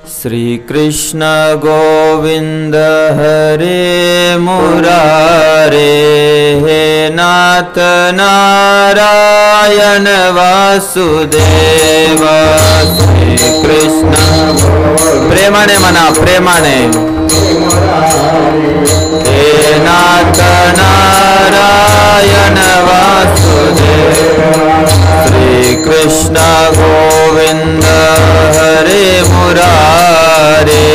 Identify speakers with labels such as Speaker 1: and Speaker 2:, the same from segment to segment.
Speaker 1: श्री कृष्ण गोविंद हरे मुरारे, हे नाथ नारायण वासुदेव। श्री कृष्ण प्रेमाने म्हणा, प्रेमाने। हे नाथ नारायण वासुदेव। श्री कृष्ण गोविंद हरे मुरारे,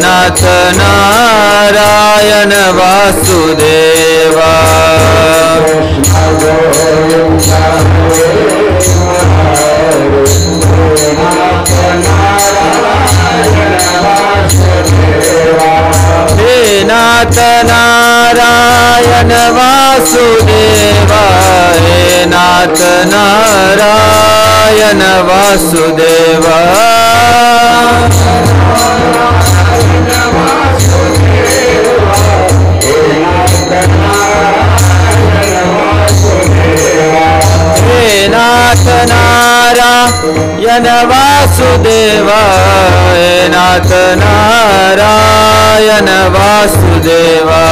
Speaker 1: नाथ नारायण वासुदेवा। हे नाथ नारायण वासुदेवा, हे नाथ नारायण वासुदेवा। हे नाथ नारायण वासुदेवा, हे नाथ नारायण वासुदेवा।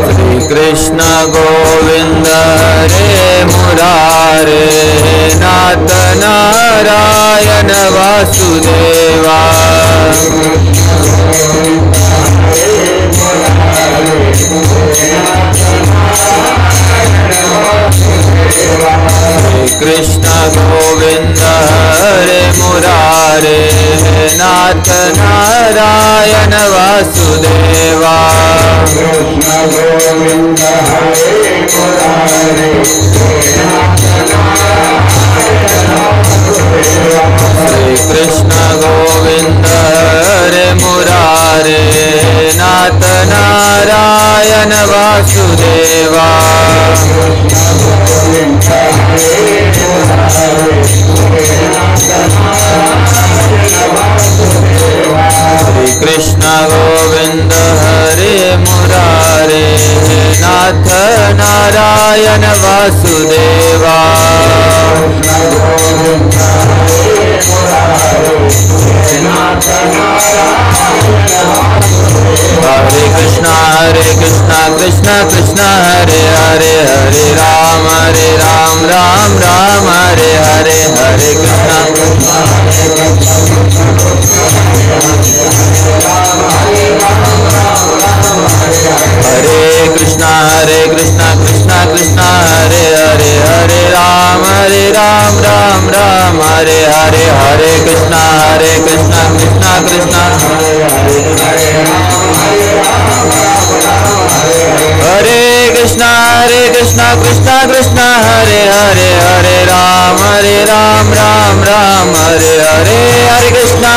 Speaker 1: श्री कृष्ण गोविंद हरे मुरारे, नाथ नारायण वासुदेवा। श्री कृष्ण गोविंद हरे मुरारे, नाथ नारायण वासुदेवा। श्री कृष्ण गोविंद हरे मुरारे, नाथ नारायण वासुदेवा। श्री कृष्ण गोविंद हरे मुरारे, नाथ नारायण वासुदेवा। हरे कृष्णा कृष्ण कृष्ण हरे हरे, हरे राम राम राम हरे हरे। हरे कृष्णा हरे कृष्णा कृष्ण कृष्ण हरे हरे, हरे राम राम राम हरे हरे। हरे कृष्णा कृष्ण कृष्ण हरे कृष्णा कृष्ण कृष्ण हरे हरे, हरे राम राम राम हरे हरे। हरे कृष्णा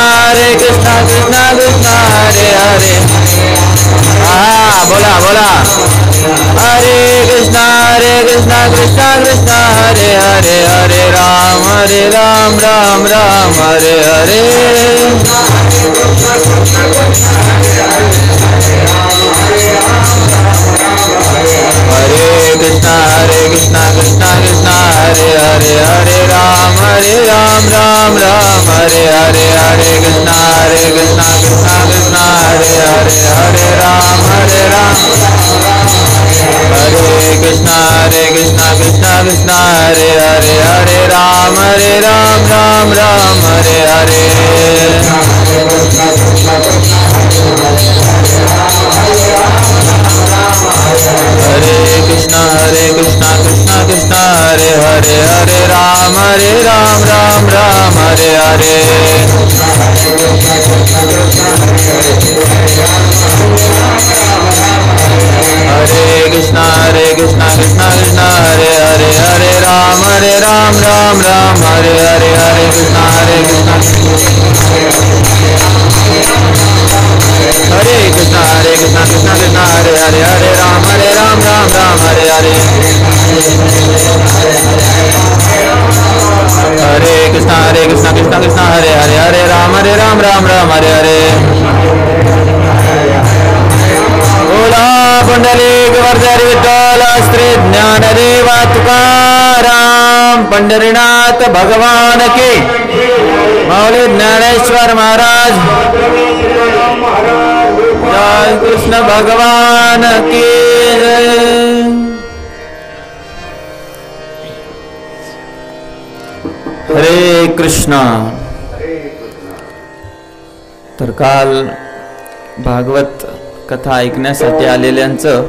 Speaker 1: कृष्ण कृष्ण हरे हरे। बोला बोला। हरे कृष्णा कृष्ण कृष्ण हरे हरे, हरे राम राम राम हरे हरे। हरे कृष्णा कृष्ण कृष्ण हरे हरे, हरे राम राम राम हरे हरे। हरे कृष्णा कृष्ण कृष्ण हरे हरे, हरे राम हरे कृष्णा कृष्ण कृष्ण हरे हरे, हरे राम राम राम हरे हरे। हरे कृष्णा कृष्ण कृष्ण हरे हरे, हरे राम राम राम हरे हरे। हरे कृष्णा कृष्ण कृष्ण हरे हरे, हरे राम राम राम हरे हरे। हरे कृष्णा कृष्ण हरे कृष्णा कृष्ण कृष्ण हरे हरे, हरे राम राम राम हरे हरे। हरे कृष्णा कृष्ण कृष्ण हरे हरे, हरे राम राम राम हरे हरे। बोला पुंडलिक वरदहरी विठ्ठल श्री ज्ञानदेव तुकाराम पंढरीनाथ भगवान की माऊली ज्ञानेश्वर महाराज जय कृष्ण भगवान की जय। हरे कृष्णा। तर काल भागवत कथा ऐकण्यासाठी आलेल्यांचं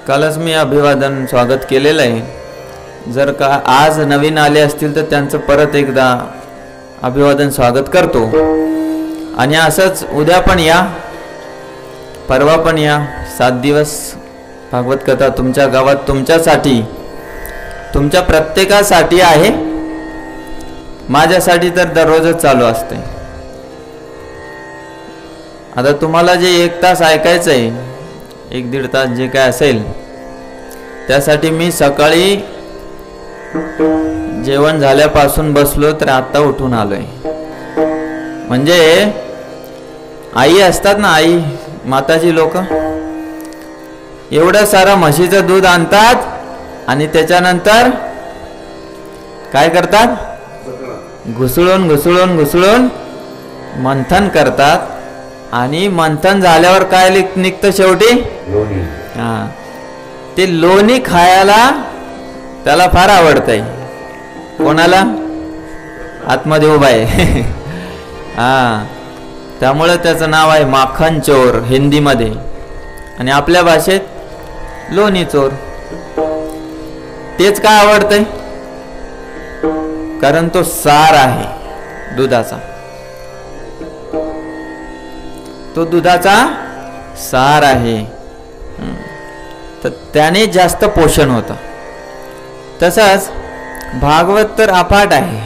Speaker 1: कालच मी अभिवादन स्वागत केलेलं आहे। जर का आज नवीन आले असतील तर त्यांचं परत एकदा अभिवादन स्वागत करतो। आणि असंच उद्या पण या, परवा पण या। 7 दिवस भागवत कथा तुमच्या गावात तुमच्यासाठी, तुमच्या प्रत्येकासाठी आहे। माझ्यासाठी तर दररोजच चालू असते। आता तुम्हाला जे 1 तास ऐकायचं आहे, 1-1.5 तास जे काय असेल, त्यासाठी मी सकाळी जेवण झाल्यापासून बसलो तर आता उठून आलोय। म्हणजे आई असतात ना, आई माताची लोक एवढं सारं म्हशीचं दूध आणतात आणि त्याच्यानंतर काय करतात, घुसळून घुसळून घुसळून मंथन करतात। आणि मंथन झाल्यावर काय निघतं शेवटी, हा, ते लोणी खायला त्याला फार आवडतंय। कोणाला? आतमध्ये उभा आहे हा, त्यामुळे त्याचं नाव आहे माखन चोर हिंदीमध्ये, आणि आपल्या भाषेत लोणी चोर। तेच काय आवडतंय, कारण तो सार आहे दुधाचा, तो दुधाचा सार आहे, तर त्याने जास्त पोषण होतं। तसंच भागवत तर अफाट आहे,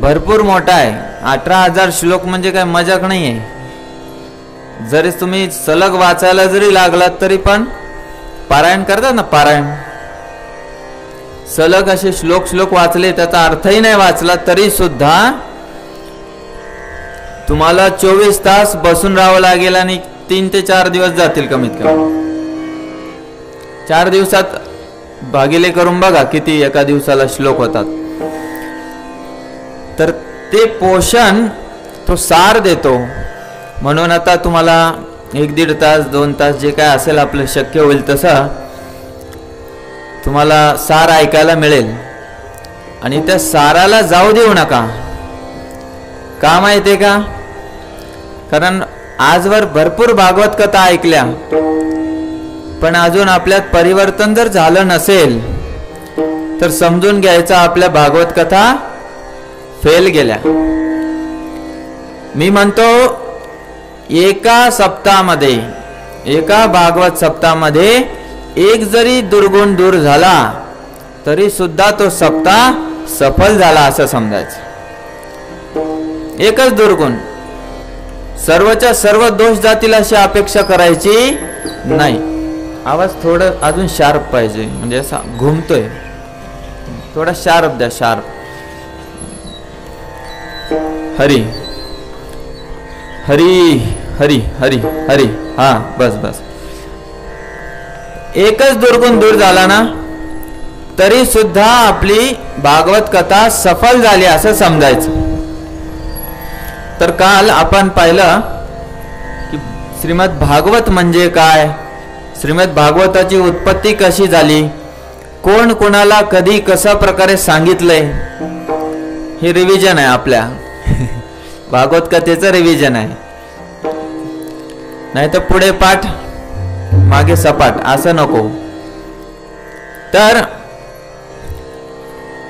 Speaker 1: भरपूर मोठा आहे। 18,000 श्लोक म्हणजे काय मजाक नाही आहे। जरी तुम्ही सलग वाचायला जरी लागलात तरी पण पारायण करतात ना, पारायण सलग असे श्लोक वाचले, त्याचा अर्थही नाही वाचला तरी सुद्धा तुम्हाला 24 तास बसून राहावं लागेल आणि 3 ते 4 दिवस जातील कमीत कमी। 4 दिवसात भागिले करून बघा किती एका दिवसाला श्लोक होतात। तर ते पोषण तो सार देतो। म्हणून आता तुम्हाला 1-1.5 तास 2 तास जे काय असेल आपलं शक्य होईल तसं तुम्हाला सार ऐकायला मिळेल। आणि त्या साराला जाऊ देऊ नका। का माहितीये का, कारण आजवर भरपूर भागवत कथा ऐकल्या, पण अजून आपल्यात परिवर्तन जर झालं नसेल तर समजून घ्यायचं आपल्या भागवत कथा फेल गेल्या। मी म्हणतो एका सप्ताहामध्ये, एका भागवत सप्ताहामध्ये एक जरी दुर्गुण दूर झाला तरी सुद्धा तो सप्ताह सफल झाला असं समजायचं। एकच दुर्गुण, सर्वच्या सर्व दोष जातील अशी अपेक्षा करायची नाही। आवाज थोडं अजून शार्प पाहिजे, म्हणजे असा घुमतोय, थोडा शार्प द्या, शार्प। हरी हरी हरी हरी हरी, हा बस बस। एकच दुर्गुण दूर झाला ना तरी सुद्धा आपली भागवत कथा सफल झाली असं समजायचं। तर काल आपण पाहिलं की श्रीमद भागवत म्हणजे काय, श्रीमद भागवताची उत्पत्ती कशी झाली, कोण कोणाला कधी कशा प्रकारे सांगितलंय, हे रिव्हिजन आहे आपल्या भागवत कथेचं रिव्हिजन आहे। नाही तर पुढे पाठ मागे सपाट असं नको। तर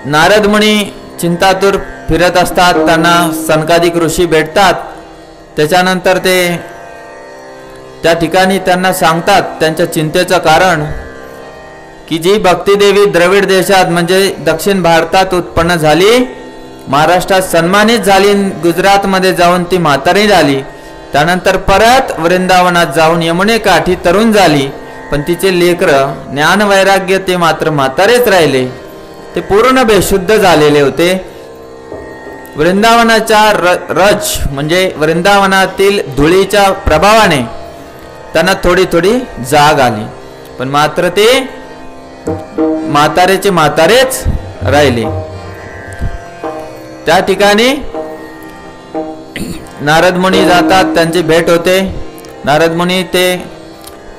Speaker 1: नारद मुनी चिंतातूर फिरत असतात, त्यांना सनकादिक ऋषी भेटतात। त्याच्यानंतर ते त्या ठिकाणी त्यांना सांगतात त्यांच्या चिंतेचं कारण, की जी भक्तिदेवी द्रविड देशात म्हणजे दक्षिण भारतात उत्पन्न झाली, महाराष्ट्रात सन्मानित झाली, गुजरातमध्ये जाऊन ती म्हातारी झाली, त्यानंतर परत वृंदावनात जाऊन यमुने काठी तरुण झाली, पण तिचे लेकरं ज्ञान वैराग्य ते मात्र म्हातारेच राहिले, ते पूर्ण बेशुद्ध झालेले होते। वृंदावनाच्या रज म्हणजे वृंदावनातील धुळीच्या प्रभावाने त्यांना थोडी थोडी जाग आली, पण मात्र ते म्हातारेचे म्हातारेच राहिले. त्या ठिकाणी नारद मुनी जातात, त्यांची भेट होते. नारद मुनी ते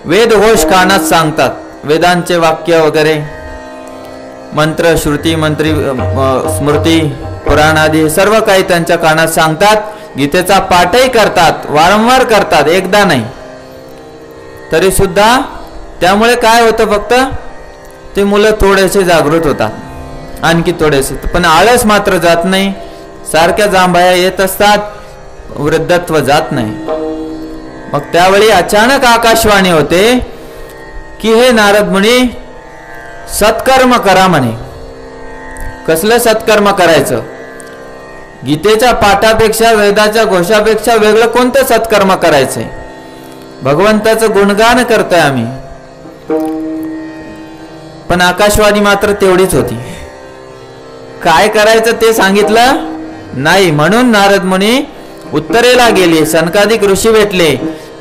Speaker 1: वेदघोष कानात सांगतात, वेदांचे वाक्य वगैरे, मंत्र, श्रुती, मंत्री, स्मृती, पुराण आदी सर्व काही त्यांच्या कानात सांगतात. गीतेचा पाठही करतात, वारंवार करतात, एकदा नाही. तरी सुद्धा त्यामुळे काय होतं, फक्त ते मुलं थोडेसे जागृत होतात, आणखी थोडेसे, पण आळस मात्र जात नाही. सारख्या जांभया येत असतात, वृद्धत्व जात नाही. मग त्यावेळी अचानक आकाशवाणी होते की हे नारद मुनी, सत्कर्म करा म्हणे. कसलं सत्कर्म करायचं? गीतेच्या पाठापेक्षा, वेदाच्या घोषापेक्षा वेगळं कोणतं सत्कर्म करायचंय? भगवंताचं गुणगान करतोय आम्ही, पण आकाशवाणी मात्र तेवढीच होती. काय करायचं ते सांगितलं नाही. म्हणून नारद मुनी उत्तरेला गेले, सनकादिक ऋषी भेटले.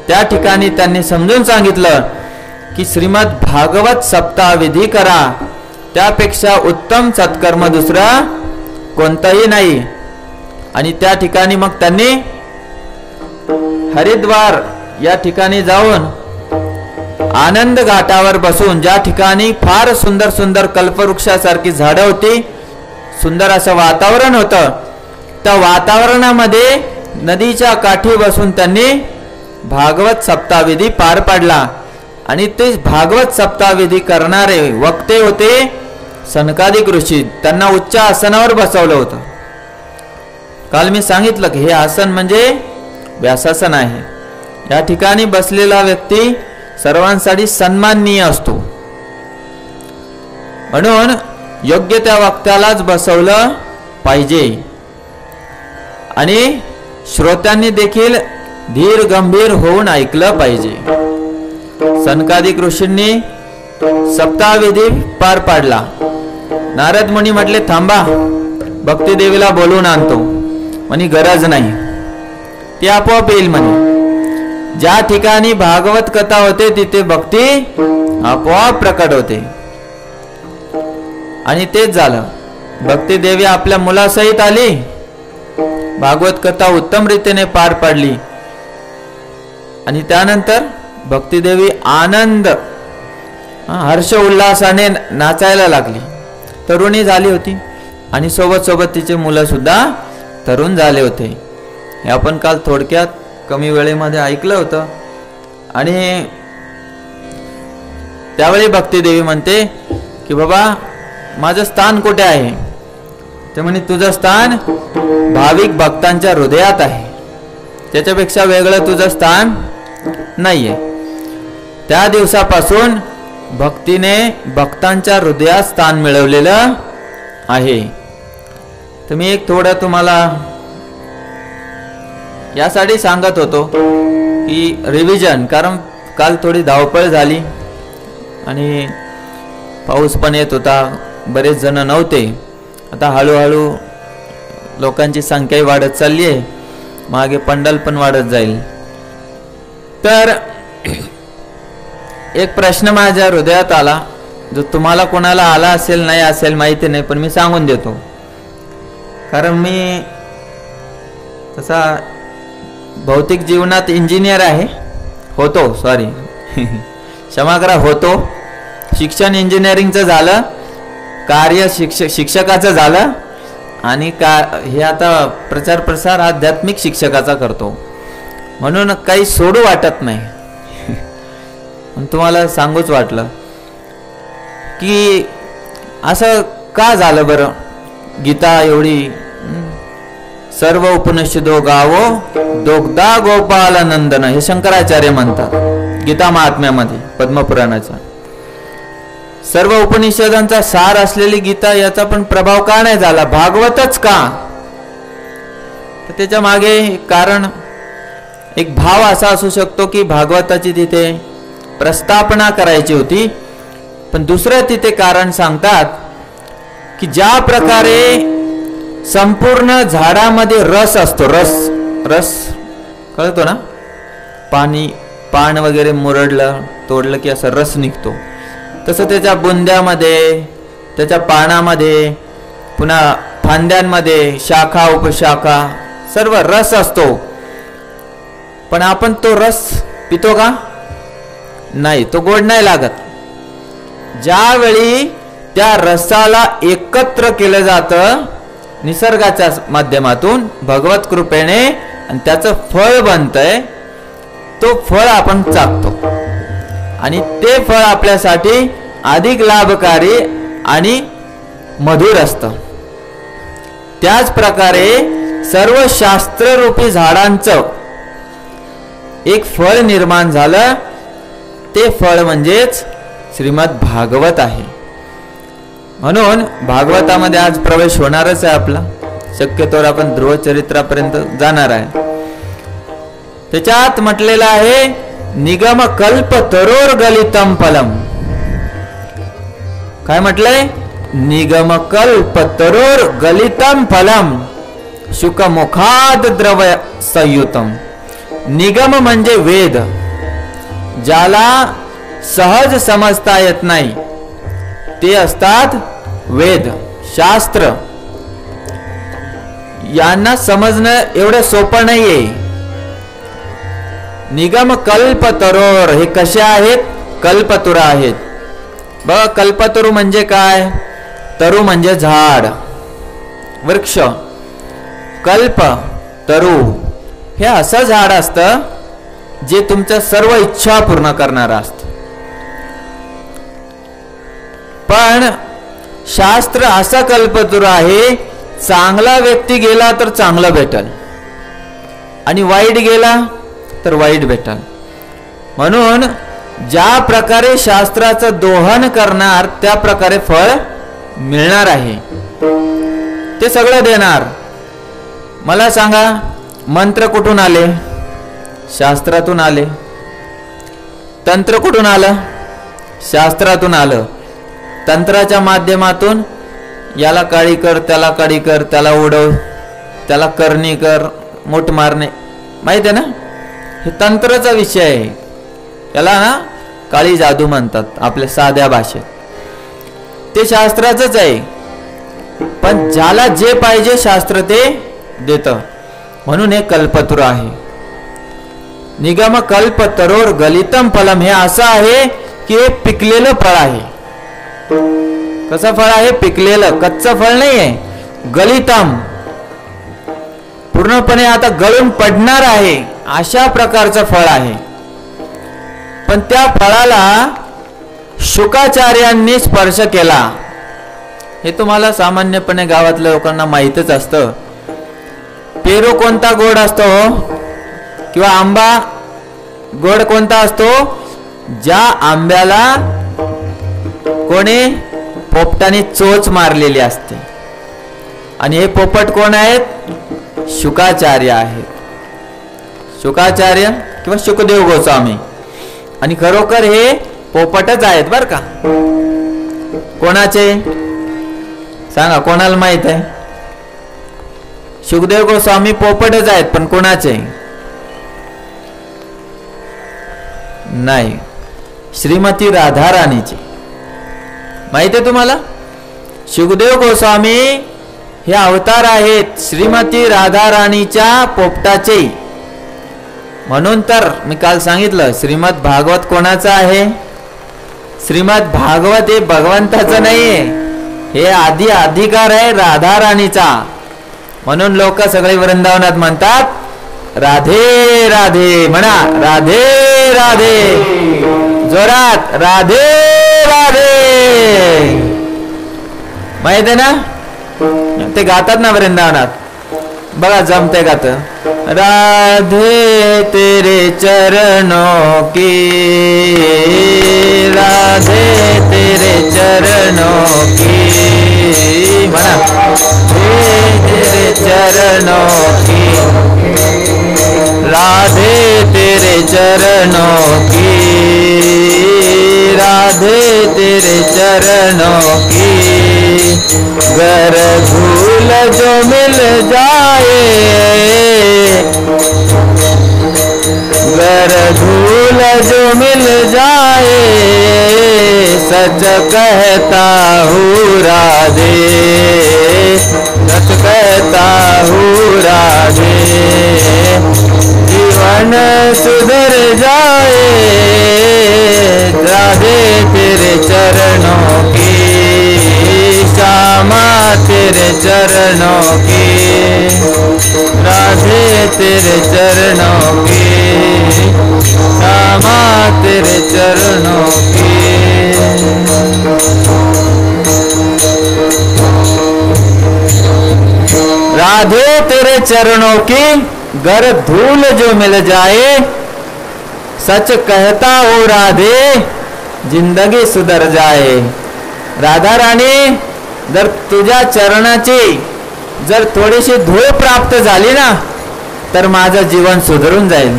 Speaker 1: त्या ठिकाणी त्यांनी समजून सांगितलं की श्रीमद भागवत सप्ताहविधी करा, त्यापेक्षा उत्तम सत्कर्म दुसरा कोणताही नाही. आणि त्या ठिकाणी मग त्यांनी हरिद्वार या ठिकाणी जाऊन आनंद घाटावर बसून, ज्या ठिकाणी फार सुंदर सुंदर कल्पवृक्षासारखी झाडं होती, सुंदर असं वातावरण होतं, त्या वातावरणामध्ये नदीच्या काठी बसून त्यांनी भागवत सप्ताहविधी पार पाडला. आणि ते भागवत सप्ताहविधी करणारे वक्ते होते सनकादिक ऋषी. त्यांना उच्च आसनावर बसवलं होतं. काल मी सांगितलं की हे आसन म्हणजे व्यासासन आहे. या ठिकाणी बसलेला व्यक्ती सर्वांसाठी सन्माननीय असतो, म्हणून योग्य त्या वक्त्यालाच बसवलं पाहिजे. आणि श्रोत्यांनी देखील धीर गंभीर होऊन ऐकलं पाहिजे. सनकादिक ऋषींनी सप्ताहविधी पार पाडला. नारद मुनी म्हटले, थांबा, भक्ती देवीला बोलवून आणतो. म्हणे गरज नाही, ती आपोआप येईल म्हणे. ज्या ठिकाणी भागवत कथा होते तिथे भक्ती आपोआप प्रकट होते. आणि तेच झालं. भक्ती देवी आपल्या मुलासहित आली, भागवत कथा उत्तम रीतीने पार पाडली. आणि त्यानंतर भक्ती देवी आनंद, हर्ष उल्हासाने नाचायला लागली. तरुणी झाली होती आणि सोबत सोबत तिचे मुलं सुद्धा तरुण झाले होते. हे आपण काल थोडक्यात कमी वेळेमध्ये ऐकलं होतं. आणि त्यावेळी भक्ती देवी म्हणते की बाबा, माझं स्थान कुठे आहे? ते म्हणे, तुझं स्थान भाविक भक्तांच्या हृदयात आहे, त्याच्यापेक्षा वेगळं तुझं स्थान नाहीये. त्या दिवसापासून भक्तीने भक्तांच्या हृदयात स्थान मिळवलेलं आहे. तर मी एक थोडं तुम्हाला यासाठी सांगत होतो की रिव्हिजन, कारण काल थोडी धावपळ झाली आणि पाऊस पण येत होता, बरेच जण नव्हते. आता हळूहळू लोकांची संख्याही वाढत चालली आहे, मागे पंडल पण वाढत जाईल. तर एक प्रश्न माझ्या हृदयात आला, जो तुम्हाला कोणाला आला असेल नाही असेल माहिती नाही, पण मी सांगून देतो. कारण मी तसा भौतिक जीवनात इंजिनियर आहे, होतो, सॉरी क्षमा करा, होतो. शिक्षण इंजिनिअरिंगचं झालं, कार्य शिक्षकाचं झालं, आणि हे आता प्रचार प्रसार आध्यात्मिक शिक्षकाचा करतो. म्हणून काही सोडू वाटत नाही. तुम्हाला सांगूच वाटलं की असं का झालं बरं. गीता एवढी, सर्व उपनिषदो गावो दोग्धा गोपाल नंदन, हे शंकराचार्य म्हणतात गीता महात्म्यामध्ये, पद्मपुराणाचा. सर्व उपनिषदांचा सार असलेली गीता, याचा पण प्रभाव का नाही झाला, भागवतच का? तर त्याच्या मागे कारण, एक भाव असा असू शकतो की भागवताची तिथे प्रस्थापना करायची होती. पण दुसरं तिथे कारण सांगतात की ज्या प्रकारे संपूर्ण झाडामध्ये रस असतो, रस कळतो ना, पाणी पान वगैरे मुरडलं तोडलं की असं रस निघतो, तसं त्याच्या बुंद्यामध्ये, त्याच्या पानामध्ये, पुन्हा फांद्यांमध्ये शाखा उपशाखा सर्व रस असतो. पण आपण तो रस पितो का? नाही, तो गोड नाही लागत. ज्यावेळी त्या रसाला एकत्र केलं जातं निसर्गाच्या माध्यमातून भगवत कृपेने आणि त्याचं फळ बनतंय, तो फळ आपण चाखतो आणि ते फळ आपल्यासाठी अधिक लाभकारी आणि मधुर असतं. त्याच प्रकारे सर्व शास्त्ररूपी झाडांचं एक फळ निर्माण झालं, ते फळ म्हणजेच श्रीमद भागवत आहे. म्हणून भागवतामध्ये आज प्रवेश होणारच आहे आपला. शक्यतोवर आपण ध्रुव चरित्रापर्यंत जाणार आहे. त्याच्यात म्हटलेलं आहे निगम कल्प तरोर गलितम फलम. काय म्हटलंय? निगम कल्प तरोर गलितम फलम शुक मुखाद द्रव्य संयुतम. निगम म्हणजे वेद, ज्याला सहज समजता येत नाही ते असतात वेद शास्त्र. यांना समजणं एवढं सोपं नाहीये. निगम कल्प तरोर हे कसे आहेत? कल्पतरू आहेत. बघा, कल्पतरू म्हणजे काय? तरु म्हणजे झाड, वृक्ष. कल्प तरु हे असं झाड असतं जे तुमच्या सर्व इच्छा पूर्ण करणारं असतं. पण शास्त्र असा कल्पतरू आहे, चांगला व्यक्ती गेला तर चांगलं भेटल आणि वाईट गेला तर वाईट भेटल. म्हणून ज्या प्रकारे शास्त्राचं दोहन करणार त्या प्रकारे फळ मिळणार आहे, ते सगळं देणार. मला सांगा, मंत्र कुठून आले? शास्त्रातून आले. तंत्र कुठून आलं? शास्त्रातून आलं. तंत्राच्या माध्यमातून याला काळी कर, त्याला काळी कर, त्याला उडव, त्याला करणी कर, मूठ मारणे, माहिती आहे ना? हे तंत्राचा विषय आहे. याला ना काळी जादू म्हणतात आपल्या साध्या भाषेत. ते शास्त्राचंच आहे. पण ज्याला जे पाहिजे शास्त्र ते देतं. म्हणून हे कल्पतरू आहे. निगम कल्प तरोर गलितम फलम हे असं आहे की हे पिकलेलं फळ आहे. कसं फळ आहे? पिकलेलं, कच्चं फळ नाही आहे. गलितम, पूर्णपणे आता गळून पडणार आहे अशा प्रकारचं फळ आहे. पण त्या फळाला शुकाचार्यांनी स्पर्श केला. हे तुम्हाला सामान्यपणे गावातल्या लोकांना माहीतच असतं. पेरू कोणता गोड असतो किंवा आंबा गोड कोणता असतो? ज्या आंब्याला कोणी पोपटाने चोच मारलेली असते. आणि हे पोपट कोण आहेत? शुकाचार्य आहेत. शुकाचार्य किंवा शुकदेव गोस्वामी. आणि खरोखर हे पोपटच आहेत बर का. कोणाचे सांगा, कोणाला माहित आहे? शुकदेव गोस्वामी पोपटच आहेत, पण कोणाचे? नाही, श्रीमती राधा राणीचे. माहित आहे तुम्हाला? शुकदेव गोस्वामी हे अवतार आहेत श्रीमती राधा राणीच्या पोपटाचे. म्हणून तर मी काल सांगितलं, श्रीमद भागवत कोणाचं आहे? श्रीमद भागवत हे भगवंताचं नाहीये, हे आधी अधिकार आहे राधा राणीचा. म्हणून लोक सगळे वृंदावनात म्हणतात राधे राधे. म्हणा राधे राधे जोरात, राधे राधे. माहित आहे ना? ते गातात ना वृंदावनात. बघा जमते गात. राधे तेरे चरणों की, राधे तेरे चरणों की. म्हणा तेरे चरणों की, राधे तेरे चरणों की, राधे तेरे चरणों की. गर धूल जो मिल जाए, गर धूल जो मिल जाए सच कहता हूँ राधे, सच कहता हूँ राधे। जीवन सुधर जाए राधे तेरे चरणों की, श्यामा तेरे चरणों की, राधे तेरे चरणों की, श्यामा तेरे चरणों की। राधे तेरे चरणों की गर धूल जो मिल जाए सच कहता हो राधे जिंदगी सुधर जाए। राधा राणी, जर तुझ्या चरणाची जर थोडीशी धूळ प्राप्त झाली ना तर माझं जीवन सुधरून जाईल,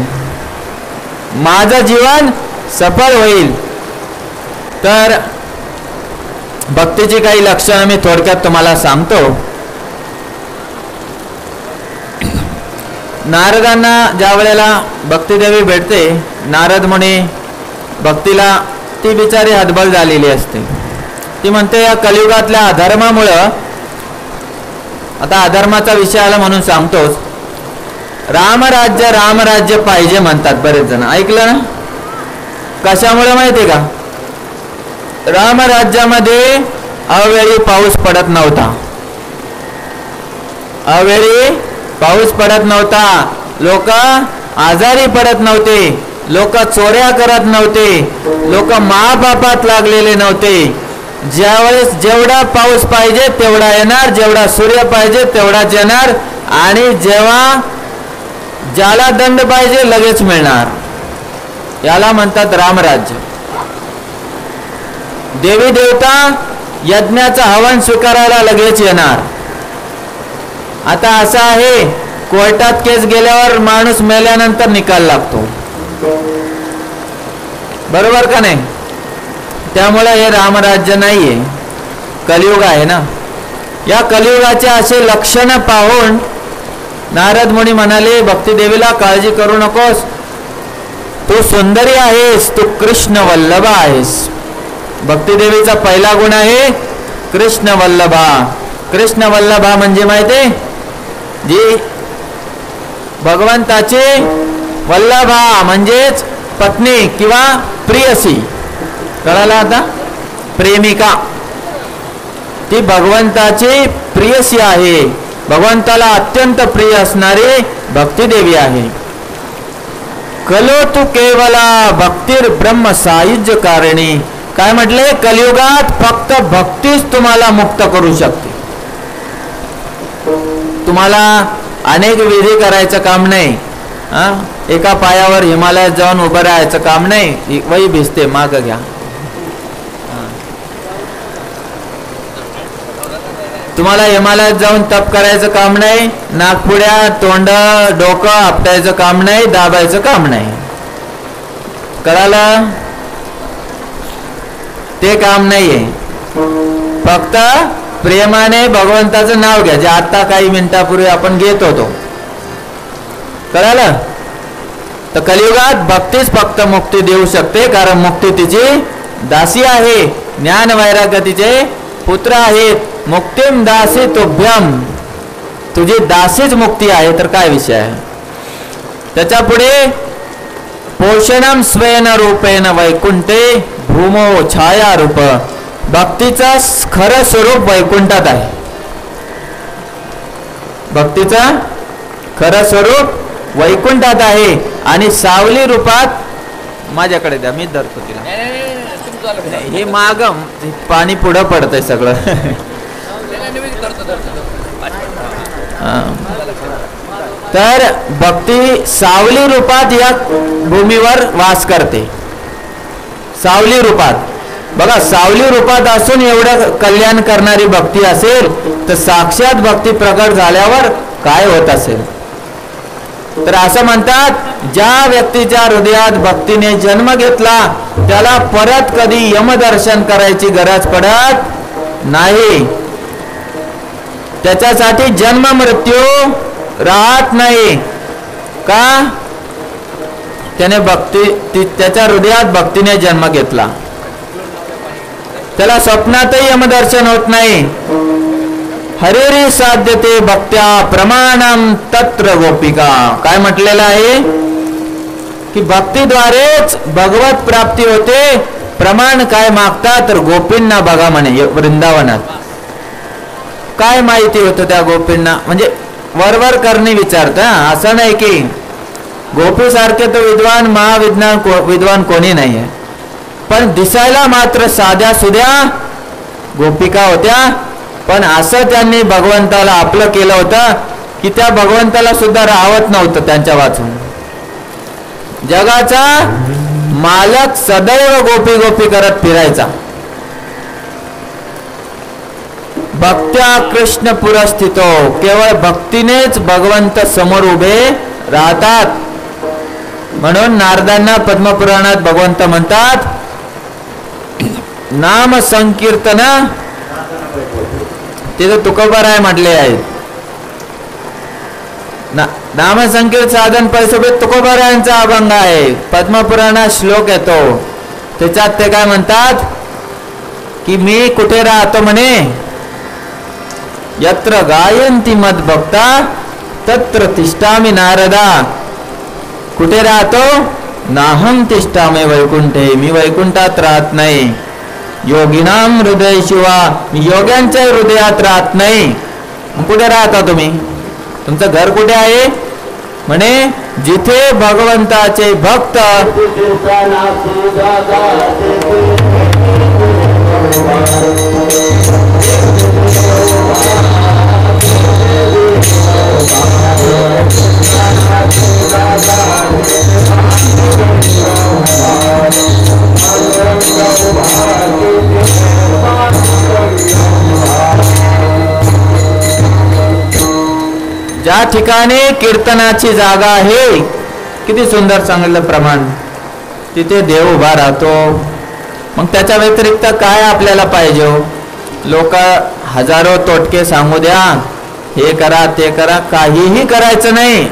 Speaker 1: माझं जीवन सफल होईल। तर भक्तीची काही लक्षणं मी थोडक्यात तुम्हाला सांगतो। नारदांना ज्या वेळेला भक्तिदेवी भेटते, नारद मुनी भक्तीला, ती बिचारी हतबल झालेली असते। ती म्हणते या कलियुगातल्या अधर्मामुळं, आता अधर्माचा विषय आला म्हणून सांगतोच, रामराज्य रामराज्य पाहिजे म्हणतात बरेच जण, ऐकलं ना? कशामुळे माहिती का? रामराज्यामध्ये अवेळी पाऊस पडत नव्हता, अवेळी पाऊस पडत नव्हता, लोक आजारी पडत नव्हते, लोक चोऱ्या करत नव्हते, लोक महापापात लागलेले नव्हते। ज्यावेळेस जेवढा पाऊस पाहिजे तेवढा येणार, जेवढा सूर्य पाहिजे तेवढाच येणार, आणि जेव्हा ज्याला दंड पाहिजे लगेच मिळणार, याला म्हणतात रामराज्य। देवी देवता यज्ञाचा हवन स्वीकारायला लगेच येणार। आता असं आहे, कोर्टात केस गेल्यावर माणूस मेल्यानंतर निकाल लागतो, बरोबर का नाही? त्यामुळे हे रामराज्य नाहीये, कलियुग आहे ना। या कलियुगाचे असे लक्षण पाहून नारद मुनी म्हणाले भक्तिदेवीला, काळजी करू नकोस, तू सुंदरी आहेस, तू कृष्ण वल्लभा आहेस। भक्तिदेवीचा पहिला गुण आहे कृष्ण वल्लभा। कृष्ण वल्लभा म्हणजे माहिती, जी भगवंताची वल्लभा म्हणजेच पत्नी किंवा प्रियसी, कळाला आता? प्रेमिका, ती भगवंताची प्रियसी आहे, भगवंताला अत्यंत प्रिय असणारी भक्तिदेवी आहे। कलो तू केवला भक्तीर ब्रह्म सायुज्य कारणी, काय म्हटले? कलियुगात फक्त भक्तीच तुम्हाला मुक्त करू शकते। तुम्हाला अनेक विधी करायचं काम नाही, एका पायावर हिमालयात जाऊन उभं राहायचं काम नाही। वही भिजते, माग घ्या। तुम्हाला हिमालयात जाऊन तप करायचं काम नाही, नागपुड्या तोंड डोकं आपटायचं काम नाही, दाबायचं काम नाही, कळालं? ते काम नाहीये। फक्त प्रेमाने भगवंताचं नाव घ्या, जे आता काही मिनिटापूर्वी आपण घेत होतो, कळालं? तर कलियुगात भक्तीच फक्त मुक्ती देऊ शकते, कारण मुक्ती तिची दासी आहे, ज्ञान वैराग्य तिचे पुत्र आहेत। मुक्तिम दासी तुभ्यम, तुझी दासीच मुक्ती आहे, तर काय विषय आहे? त्याच्या पुढे पोषणम स्वेन रूपेन वैकुंठे भूमो छाया रूप, भक्तीचं खरं स्वरूप वैकुंठात आहे। भक्तीचं खरं स्वरूप वैकुंठात आहे, आणि सावली रूपात, माझ्याकडे द्या, मी धरतो तिला, हे मागम पाणी पुढं पडतंय सगळं। तर भक्ती सावली रूपात या भूमीवर वास करते, सावली रूपात। बघा, सावली रूपात असून एवढं कल्याण करणारी भक्ती असेल तर साक्षात भक्ती प्रकट झाल्यावर काय होत असेल? तर असं म्हणतात, ज्या व्यक्तीच्या हृदयात भक्तीने जन्म घेतला त्याला परत कधी यमदर्शन करायची गरज पडत नाही, त्याच्यासाठी जन्म मृत्यू राहत नाही। का? त्याने त्याच्या हृदयात भक्तीने जन्म घेतला. त्याला स्वप्नातही यमदर्शन होत नाही. हरिहरी साध्यते भक्त्या प्रमाणम तत्र गोपिका. काय म्हटलेलं आहे की भक्तीद्वारेच भगवत प्राप्ती होते. प्रमाण काय मागता तर गोपींना बघा म्हणे वृंदावनात. काय माहिती होतं त्या गोपींना, म्हणजे वरवर करणे विचारता. असं नाही की गोपी सारखे तर विद्वान विद्वान कोणी नाही आहे, पण दिसायला मात्र साध्या सुध्या गोपिका होत्या. पण असं त्यांनी भगवंताला आपलं केलं होतं की त्या भगवंताला सुद्धा राहत नव्हतं त्यांच्या वाचून. जगाचा मालक सदैव गोपी गोपी करत फिरायचा. भक्त्या कृष्ण पुरस्थितो. केवळ भक्तीनेच भगवंत समोर उभे राहतात. म्हणून नारदांना पद्मपुराणात भगवंत म्हणतात नाम संकीर्तन. तिथे तुकोबाराय म्हटले आहेत. नाम संकीर्तन साधन पैसोबत तुकोबारायांचा अभंग आहे. पद्मपुराणात श्लोक येतो, त्याच्यात ते काय म्हणतात की मी कुठे राहतो म्हणे, यत्र गायंती मद भक्ता तत्र तिष्ठामि नारदा. कुठे राहतो, नाहं तिष्ठामि वैकुंठे. मी वैकुंठात राहत नाही. योगिनाम हृदय शिवा. मी योग्यांच्या हृदयात राहत नाही. कुठे राहता तुम्ही, तुमचं घर कुठे आहे म्हणे, जिथे भगवंताचे भक्त ज्या ठिकाणी कीर्तनाची जागा आहे, किती सुंदर सांगितलं प्रमाण, तिथे देव उभा राहतो. मग त्याच्या व्यतिरिक्त काय आपल्याला पाहिजे. लोक हजारो तोटके सांगू द्या, हे करा ते करा, काहीही करायचं नाही.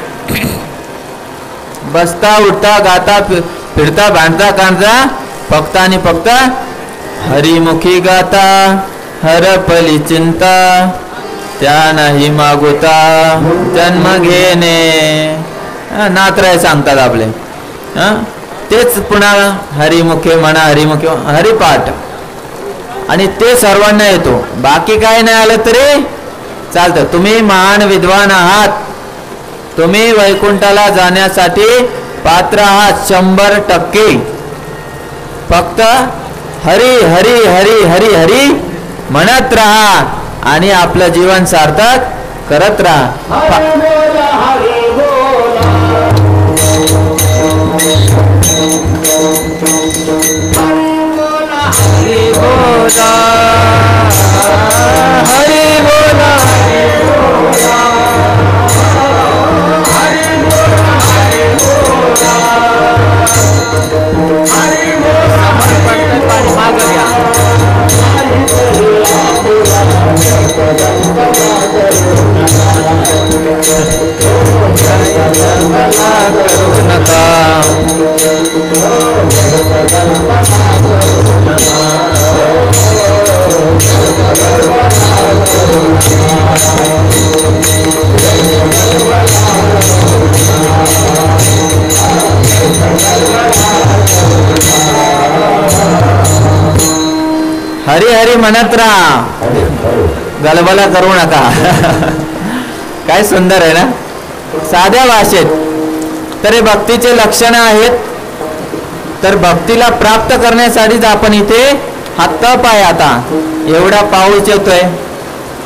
Speaker 1: बसता उठता गाता फिरता भांडता कांडता फक्त आणि फक्त हरिमुखी गाता. हरपली चिंता त्या नाही मागुता जन्म घेणे. नातराय सांगतात आपले. तेच पुन्हा हरिमुखे म्हणा, हरिमुखे हरिपाठ, आणि ते सर्वांना येतो. बाकी काय नाही आलं तरी चालतं. तुम्ही महान विद्वान आहात, तुम्ही वैकुंठाला जाण्यासाठी पात्र आहात 100%. फक्त हरी हरी हरी हरी हरी म्हणत राहा आणि आपलं जीवन सार्थक करत राहा. हरी हरी म्हणत राहा, गलबला करू नका. काय सुंदर आहे ना, साध्या भाषेत. तर हे भक्तीचे लक्षण आहेत. तर भक्तीला प्राप्त करण्यासाठीच आपण इथे हा तप आहे. आता एवढा पाऊस येतोय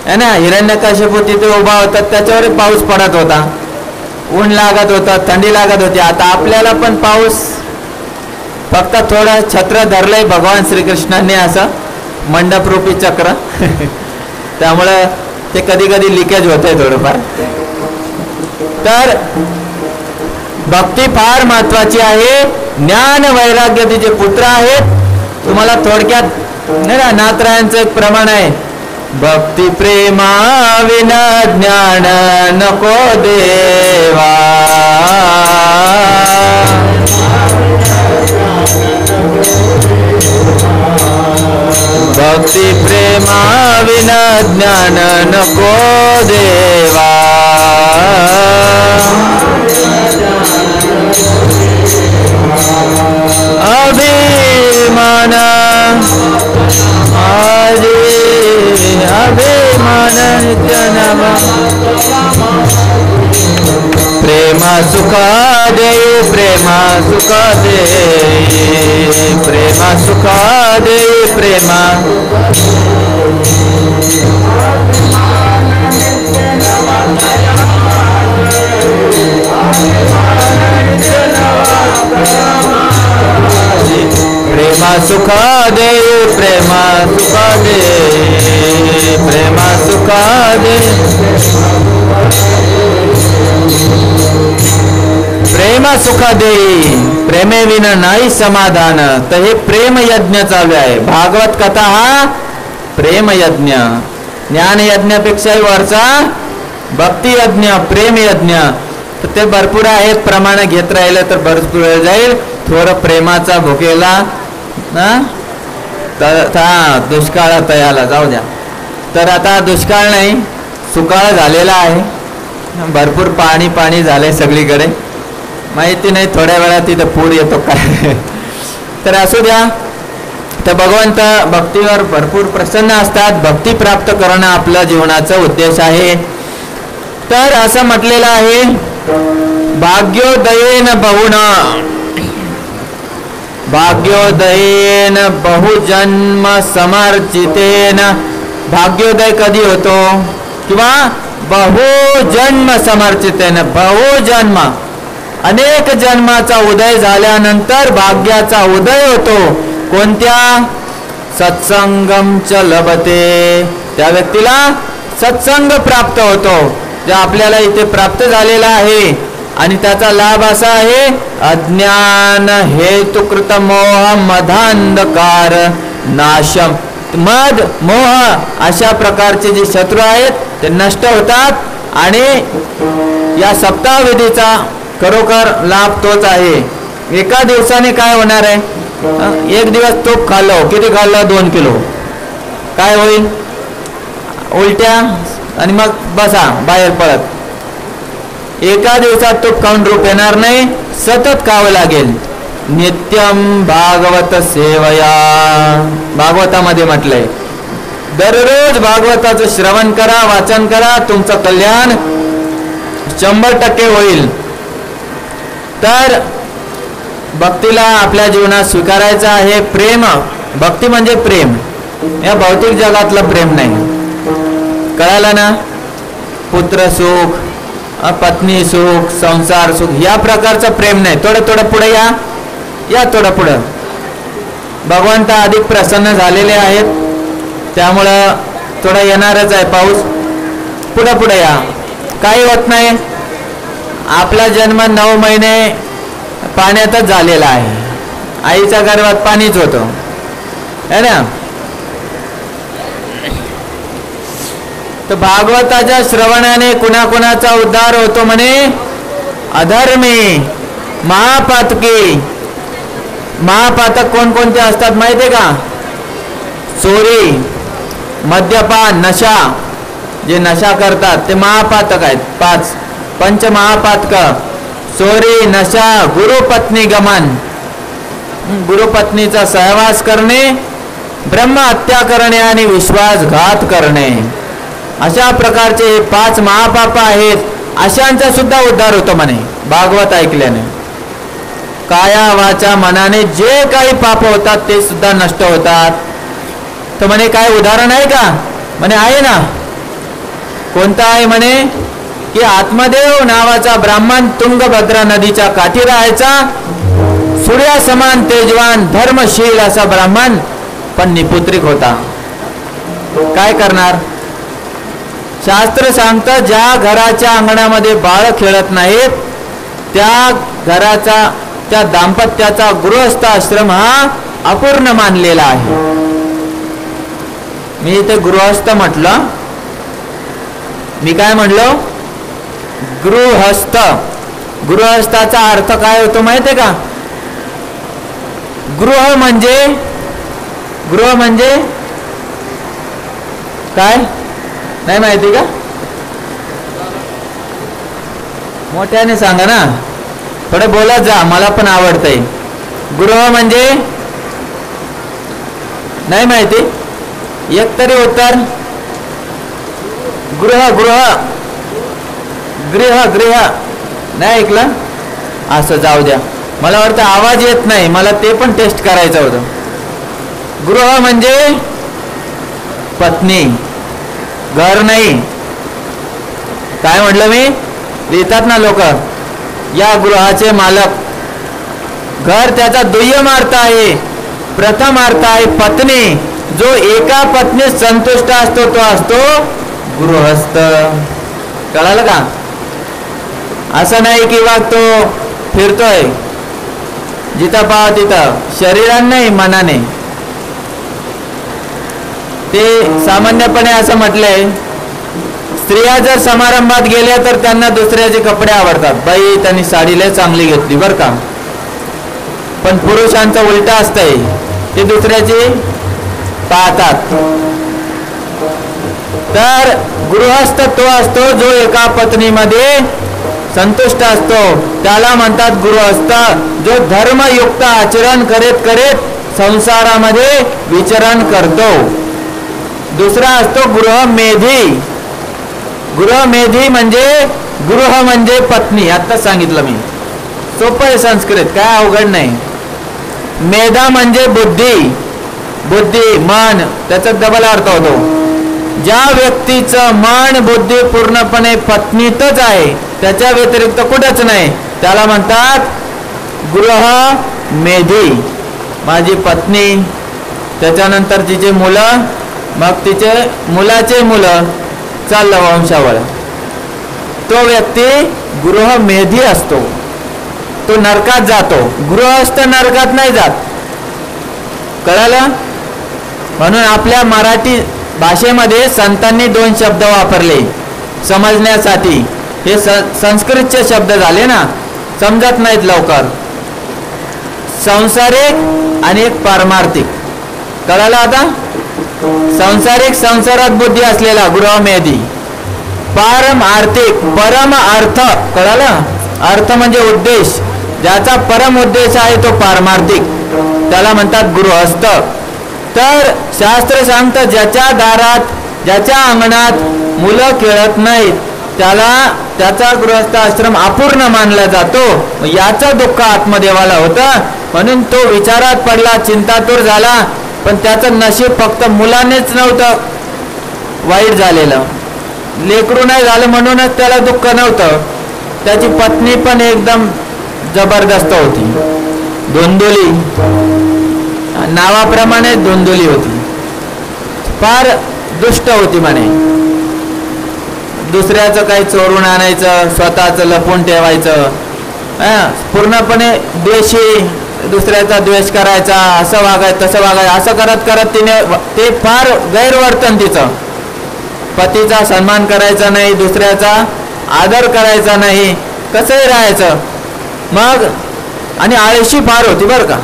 Speaker 1: है ना, हिरण्यकशिपू तिथे उभा होता, त्याच्यावर पाऊस पडत होता, ऊन लागत होता, थंडी लागत होती. आता आपल्याला पण पाऊस, फक्त थोडं छत्र धरलंय भगवान श्रीकृष्णांनी असं मंडपरूपी चक्र. त्यामुळे ते कधी कधी लिकेज होते थोडंफार. तर भक्ती फार महत्वाची आहे. ज्ञान वैराग्य तिचे पुत्र आहेत. तुम्हाला थोडक्यात नाही ना, नाथरायांचं एक प्रमाण आहे, भक्ती प्रेमा विना ज्ञान नको देवा. प्रेमा विना ज्ञान नको देवा. अभिमान आदि अभिमान नित्य नम. प्रेमा सुखा दे प्रेमा सुखा दे प्रेमा सुखा दे प्रेमा. प्रेमा सुखा दे प्रेमा सुखा दे प्रेमा सुखा दे. प्रेमा सुखा दे प्रेमे विना नाही समाधान. तर हे प्रेम यज्ञ चालू आहे. भागवत कथा हा प्रेम यज्ञ. ज्ञान यज्ञापेक्षाही वरचा भक्ती यज्ञ प्रेम यज्ञ. तर ते भरपूर आहेत. प्रमाण घेत राहिलं तर भरपूर वेळ जाईल. थोडं प्रेमाचा भुकेला ना दुष्काळ तयाला जाऊ द्या. तर आता दुष्काळ नाही सुकाळ झालेला आहे. भरपूर पाणी पाणी झालंय सगळीकडे. माहिती नाही थोड्या वेळात तिथं पूर येतो काय. तर असू द्या. तर भगवंत भक्तीवर भरपूर प्रसन्न असतात. भक्ती प्राप्त करणं आपल्या जीवनाचा उद्देश आहे. तर असं म्हटलेलं आहे भाग्योदयेन बहुन भाग्योदयेन बहुजन्म समर्चितेन. भाग्योदय कधी होतो किंवा बहुजन्म समर्चितेन. बहुजन्म अनेक जन्माचा उदय झाल्यानंतर भाग्याचा उदय होतो. कोणत्या सत्संगम च लभते. त्या व्यक्तीला सत्संग प्राप्त होतो जे आपल्याला इथे प्राप्त झालेला आहे. आणि त्याचा लाभ असा आहे अज्ञान हेतुकृत मोह मधांधकार नाशम. मद मोह अशा प्रकारचे जे शत्रू आहेत ते नष्ट होतात. आणि या सप्ताह विधीचा खरोखर लाभ तोच आहे. एका दिवसाने काय होणार आहे. एक दिवस तूप खाल्लं किती खाल्लं 2 किलो काय होईल उलट्या आणि मग बसा बाहेर पडत. एका दिवसात तूप खाऊन रूप येणार नाही. सतत खावं लागेल. नित्यम भागवत सेवया. भागवतामध्ये म्हटलंय दररोज भागवताचं श्रवण करा वाचन करा. तुमचं कल्याण 100% होईल. तर भक्तीला आपल्या जीवनात स्वीकारायचं आहे. प्रेम भक्ती म्हणजे प्रेम. या भौतिक जगातलं प्रेम नाही. कळालं ना. पुत्र सुख पत्नी सुख संसार सुख या प्रकारचं प्रेम नाही. थोडं थोडं पुढे या थोडं पुढं. भगवंत अधिक प्रसन्न झालेले आहेत त्यामुळं थोडं येणारच आहे पाऊस. पुढं पुढे या. काही होत नाही. आपला जन्म 9 महिने पाण्यातच झालेला आहे. आईच्या गर्भात पाणीच होतं है ना. तर भागवताच्या श्रवणाने कुणाकुणाचा उद्धार होतो म्हणे. अधर्मी महापातकी. महापातक कोणकोणते असतात माहिती आहे का. चोरी मद्यपान नशा. जे नशा करतात ते महापातक आहेत. 5 पंचमहापातक. चोरी नशा गुरुपत्नी गमन. गुरुपत्नीचा सहवास करणे ब्रह्महत्या करणे आणि विश्वासघात करणे. अशा प्रकारचे 5 महापाप आहेत. अशांचा सुद्धा उद्धार होतो म्हणे भागवत ऐकल्याने. काया वाचा मनाने जे काही पाप होतात ते सुद्धा नष्ट होतात. तर म्हणे काय उदाहरण आहे का. म्हणे आहे ना. कोणता आहे म्हणे की आत्मदेव नावाचा ब्राह्मण तुंगभद्रा नदीच्या काठी राहायचा. सूर्यासमान तेजवान धर्मशील असा ब्राह्मण पण निपुत्रिक होता. काय करणार. शास्त्र सांगतं ज्या घराच्या अंगणामध्ये बाळ खेळत नाहीत त्या घराचा त्या दाम्पत्याचा गृहस्थ आश्रम हा अपूर्ण मानलेला आहे. मी इथे गृहस्थ म्हटलं. मी काय म्हणलो गृहस्थ. गृहस्थाचा अर्थ काय होतो माहिती आहे का. गृह म्हणजे काय नाही माहिती का? मोठ्याने सांगा ना, थोडं बोलत जा, मला पण आवडतंय. गृह म्हणजे नाही माहिती? एक तरी उत्तर. गृह गृह गृह गृह नाही ऐकलं? असं जाऊ द्या, मला वाटतं आवाज येत नाही, मला ते पण टेस्ट करायचं होतं. गृह म्हणजे पत्नी, घर नाही. काय म्हटलं मी? लिहितात ना लोक, या गृहाचे मालक. घर त्याचा दुय्यम अर्थ आहे. प्रथम अर्थ आहे पत्नी. जो एका पत्नीत संतुष्ट असतो तो असतो गृहस्थ. कळालं का? असं नाही की बा तो फिरतोय जिथं पाहा तिथं, शरीराने नाही मनाने. ते सामान्यपणे असं म्हटलंय, स्त्रिया जर समारंभात गेल्या तर त्यांना दुसऱ्याचे कपडे आवडतात. बाई त्यांनी साडी लय चांगली घेतली बरं का. पण पुरुषांचं उलट असतंय, ते दुसऱ्याची पाहतात. तर गृहस्थ तो असतो जो एका पत्नीमध्ये संतुष्ट असतो, त्याला म्हणतात गृहस्थ. जो धर्मयुक्त आचरण करीत करीत संसारामध्ये विचरण करतो. दुसरा असतो गृहमेधी. गृहमेधी म्हणजे गृह म्हणजे पत्नी. आता सांगितलं मी, सोपं आहे संस्कृत, काय अवघड नाही. मेधा म्हणजे बुद्धी, बुद्धी मन, त्याचा डबल अर्थ होतो. ज्या व्यक्तीचं मन बुद्धी पूर्णपणे पत्नीतच आहे, त्याच्या व्यतिरिक्त कुठंच नाही, त्याला म्हणतात गृहमेधी. माझी पत्नी, त्याच्यानंतर तिचे मुलं, मग तिचे मुलाचे मुलं, चाललं वंशावळ. तो व्यक्ती गृहमेधी असतो, तो नरकात जातो. गृहस्थ नरकात नाही जात. कळालं? म्हणून आपल्या मराठी भाषेमध्ये संतांनी 2 शब्द वापरले समजण्यासाठी. हे संस्कृतचे शब्द झाले ना, समजत नाहीत लवकर. सांसारिक आणि एक पारमार्थिक. कळालं आता? सांसारिक, संसारात बुद्धी असलेला गृहमेधी. परम आर्थिक, परम अर्थ. कळालं? अर्थ म्हणजे उद्देश, ज्याचा परम उद्देश आहे तो पारमार्थिक, त्याला म्हणतात गृहस्थ. तर शास्त्र सांगतं, ज्याच्या दारात, ज्याच्या अंगणात मुलं खेळत नाहीत त्याला, त्याचा गृहस्थ आश्रम अपूर्ण मानला जातो. याचं दुःख आत्मदेवाला होतं, म्हणून तो विचारात पडला, चिंतातूर झाला. पण त्याचं नशीब फक्त मुलानेच नव्हतं वाईट झालेलं, लेकरू नाही झालं म्हणूनच त्याला दुःख नव्हतं. त्याची पत्नी पण एकदम जबरदस्त होती, धुंदुली, नावाप्रमाणे धुंदुली होती, फार दुष्ट होती म्हणे. दुसऱ्याचं काही चोरून आणायचं, स्वतःचं लपवून ठेवायचं, पूर्णपणे द्वेषी, दुसऱ्याचा द्वेष करायचा, असं वागायचं तसं वागायचं, असं करत करत तिने, ते फार गैरवर्तन तिचं. पतीचा सन्मान करायचा नाही, दुसऱ्याचा आदर करायचा नाही, कसंही राहायचं. मग आणि आळशी फार होती बरं का,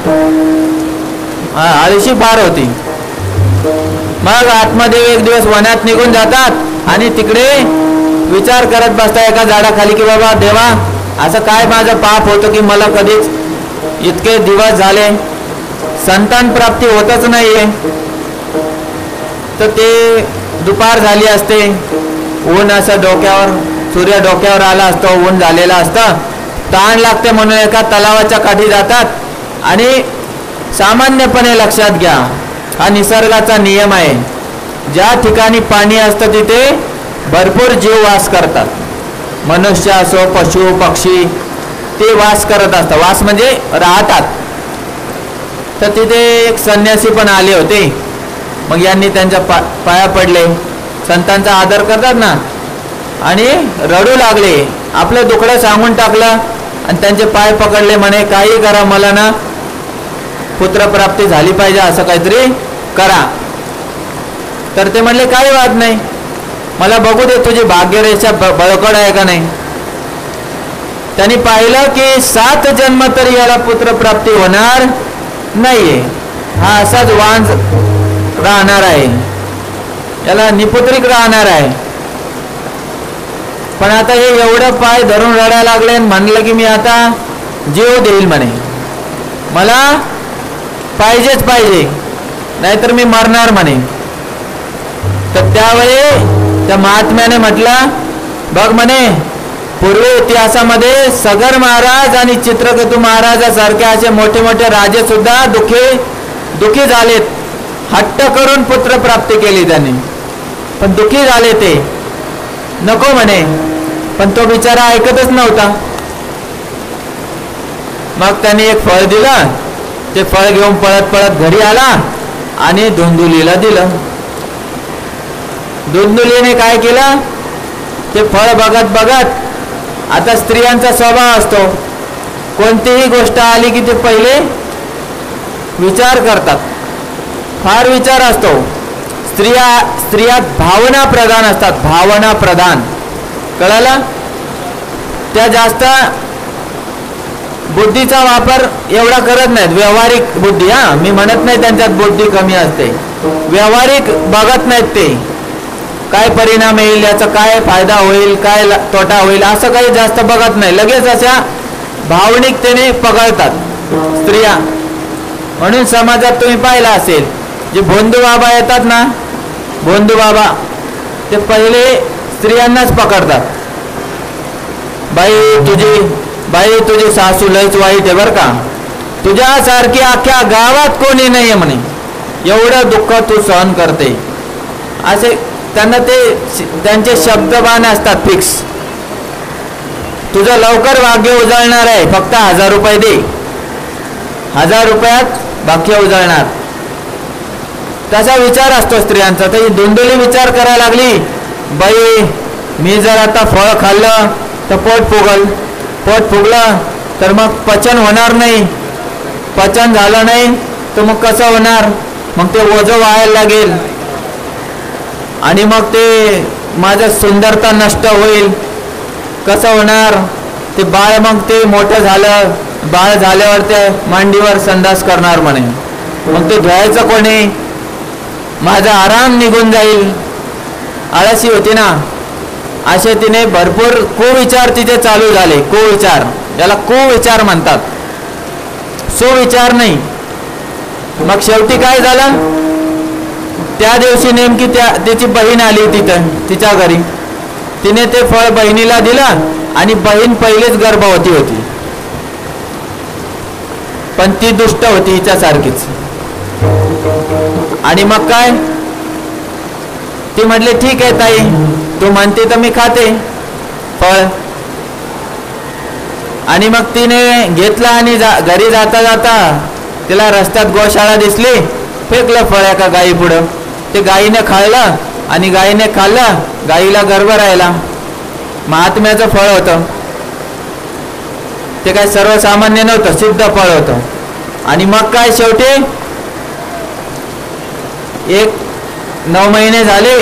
Speaker 1: आळशी फार होती. मग आत्मदेव एक दिवस वनात निघून जातात आणि तिकडे विचार करत बसता एका झाडाखाली की बाबा देवा, असं काय माझं पाप होतं की मला कधीच इतके दिवस झाले संतान प्राप्ती होतच नाहीये. तर ते दुपार झाली असते, ऊन असं डोक्यावर, सूर्य डोक्यावर आला असतो, ऊन झालेला असतं, ताण लागते म्हणून एका तलावाच्या काठी जातात. आणि सामान्यपणे लक्षात घ्या, हा निसर्गाचा नियम आहे, ज्या ठिकाणी पाणी असतं तिथे भरपूर जीव वास करतात. मनुष्य असो, पशु पक्षी, ते वास करत असतात. वास म्हणजे राहतात. तर तिथे एक संन्यासी पण आले होते. मग यांनी त्यांच्या पाया पडले, संतांचा आदर करतात ना, आणि रडू लागले. आपलं दुःखडं सांगून टाकलं आणि त्यांचे पाय पकडले. म्हणे काही करा, मला ना पुत्रप्राप्ती झाली पाहिजे, असं काहीतरी करा. तर ते म्हणले काही वाद नाही, मला बघू दे तुझी भाग्यरेषा बळकट आहे का नाही. त्यांनी पाहिलं की 7 जन्म तरी याला पुत्रप्राप्ती होणार नाहीये, हा असाच वांज राहणार आहे. याला निपुत्रिक राहणार आहे. पण आता हे एवढं पाय धरून रडायला लागले, म्हणलं की मी आता जीव देईल म्हणे, मला पाहिजेच पाहिजे, नाहीतर मी मरणार म्हणे. तर त्यावेळी त्या महात्म्याने म्हटलं, बघ म्हणे, पूर्वी इतिहासामध्ये सगर महाराज आणि चित्रकेतू महाराजासारखे असे मोठे मोठे राजे सुद्धा दुखी झालेत. हट्ट करून पुत्र प्राप्ती केली त्यांनी, पण दुखी झाले ते, नको म्हणे. पण तो बिचारा ऐकतच नव्हता. मग त्याने एक फळ दिलं. ते फळ घेऊन पळत पळत घरी आला आणि धुंदुलीला दिलं. धुंदुलीने काय केलं, ते फळ बघत बघत, आता स्त्रियांचा स्वभाव असतो, कोणतीही गोष्ट आली की ते पहिले विचार करतात, फार विचार असतो. स्त्रिया भावना प्रधान असतात, भावना प्रधान, कळालं. त्या जास्त बुद्धीचा वापर एवढा करत नाहीत, व्यावहारिक बुद्धी. मी म्हणत नाही त्यांच्यात बुद्धी कमी असते, व्यावहारिक बघत नाहीत ते, काय परिणाम येईल, याचा काय फायदा होईल, काय तोटा होईल, असं काही जास्त बघत नाही. लगेच अशा भावनिकतेने पकडतात स्त्रिया. म्हणून समाजात तुम्ही पाहिला असेल, जे भोंदू बाबा येतात ना, भोंदू बाबा, ते पहिले स्त्रियांनाच पकडतात. बाई तुझी सासू लयच वाईट आहे बरं का, तुझ्यासारखी अख्ख्या गावात कोणी नाही आहे म्हणे, एवढं दुःख तू सहन करते. असे त्यांना त्यांचे शब्दबाण असतात फिक्स. तुझं लवकर भाग्य उजळणार आहे, फक्त 1000 रुपये दे, 1000 रुपयात भाग्य उजळणार, तसा विचार असतो स्त्रियांचा. तर ही धुंदुली विचार करायला लागली, बाई मी जर आता फळ खाल्लं तर पोट फुगलं तर मग पचन होणार नाही, पचन झालं नाही तर मग कसं होणार, मग ते ओझं व्हायला लागेल आणि मग ते माझं सुंदरता नष्ट होईल, कसं होणार, ते बाळ मग ते मोठं झालं, बाळ झाल्यावर ते मांडीवर संडास करणार म्हणे, मग ते धुवायचं कोणी, माझा आराम निघून जाईल. आळशी होती ना. असे तिने भरपूर कुविचार तिचे चालू झाले. कुविचार, याला कुविचार म्हणतात, सुविचार नाही. मग शेवटी काय झालं, त्या दिवशी नेमकी तिची बहीण आली तिच्या घरी. तिने ते फळ बहिणीला दिलं आणि बहीण पहिलेच गर्भवती होती, पण ती दुष्ट होती हिच्यासारखीच. आणि मग काय, ती म्हटली ठीक आहे ताई, तू म्हणते तर मी खाते फळ. आणि मग तिने घेतला आणि घरी जाता जाता तिला रस्त्यात गोशाळा दिसली, फेकलं फळ एका गाई पुढं. ते गाईने खाल्लं आणि गाईने खाल्लं, गाईला गर्भ राहिला. महात्म्याचं फळ होतं ते, काय सर्वसामान्य नव्हतं, सिद्ध फळ होतं. आणि मग काय शेवटी 9 महिने झाले,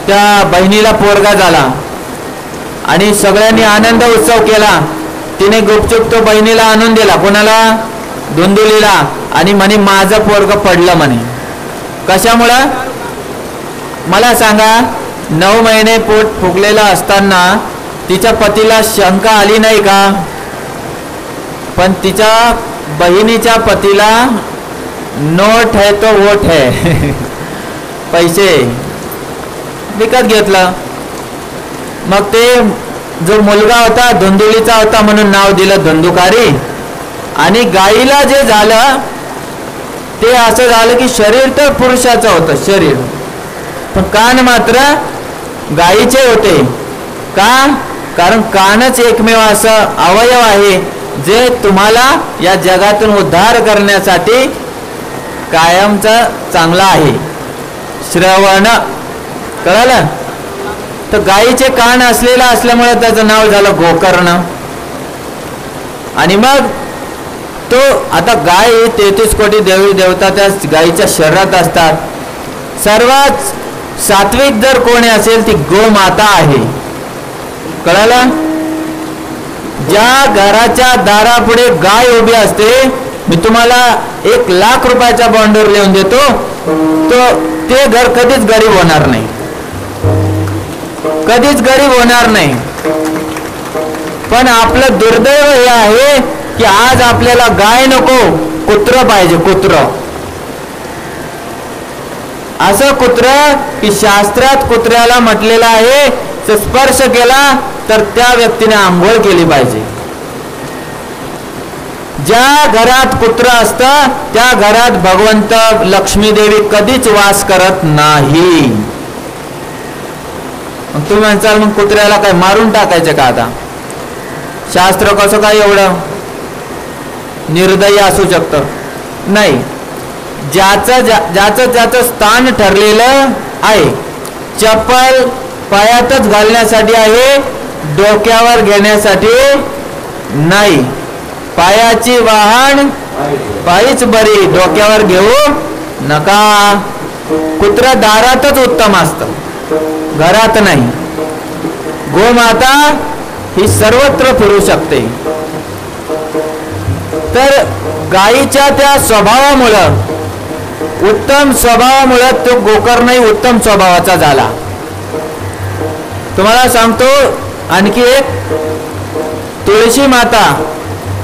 Speaker 1: त्या बहिणीला पोरगा झाला आणि सगळ्यांनी आनंद उत्सव केला. तिने गुपचूप तो बहिणीला आणून दिला, कोणाला, धुंदुलीला, आणि म्हणे माझं पोरग पडलं म्हणे. कशामुळं मला सांगा, 9 महिने पोट फुगलेला असताना तिच्या पतीला शंका आली नाही का? पण तिच्या बहिणीच्या पतीला नोट है तो वोट है पैसे विकत घेतलं. मग ते जो मुलगा होता धुंदुलीचा होता म्हणून नाव दिलं धुंदुकारी. आणि गाईला जे झालं ते असं झालं की शरीर तर पुरुषाचं होतं शरीर, पण कान मात्र गाईचे होते. का? कारण कानच एकमेव असं अवयव आहे जे तुम्हाला या जगातून उद्धार करण्यासाठी कायमचा चांगला आहे. श्रवण, कळलं? तर गाईचे कान असलेला असल्यामुळे त्याचं नाव झालं गोकर्ण. आणि मग तो आता गाय 33 कोटी देवी देवता त्या गायीच्या शरीरात असतात. सर्वात सात्विक जर कोणी असेल ती गोमाता आहे. कळलं? ज्या घराच्या दारापुढे गाय उभी असते मी तुम्हाला 1,00,000 रुपयाच्या बॉन्डवर लिहून देतो, तो ते घर कधीच गरीब होणार नाही, कधीच गरीब होणार नाही. पण आपलं दुर्दैव हे आहे की आज आपल्याला गाय नको, कुत्र पाहिजे, कुत्र. असं कुत्र की शास्त्रात कुत्र्याला म्हटलेलं आहे स्पर्श केला तर त्या व्यक्तीने आंघोळ केली पाहिजे. ज्या घरात कुत्र असतं त्या घरात भगवंत लक्ष्मी देवी कधीच वास करत नाही. तुम्ही म्हणसाल मग कुत्र्याला काय मारून टाकायचं का? आता शास्त्र कसं काय एवढं निर्दयी असू शकतं? नाही, ज्याचं स्थान ठरलेलं आहे. चप्पल पायातच घालण्यासाठी आहे, डोक्यावर घेण्यासाठी नाही. पायाची वाहन पायीच बरी, डोक्यावर घेऊ नका. कुत्रा दारातच उत्तम असतं, घरात नाही. गोमाता ही सर्वत्र फिरू शकते. तर गायीच्या त्या स्वभावामुळं, उत्तम स्वभावामुळं तो गोकर्णही उत्तम स्वभावाचा झाला. तुम्हाला सांगतो आणखी एक, तुळशी माता,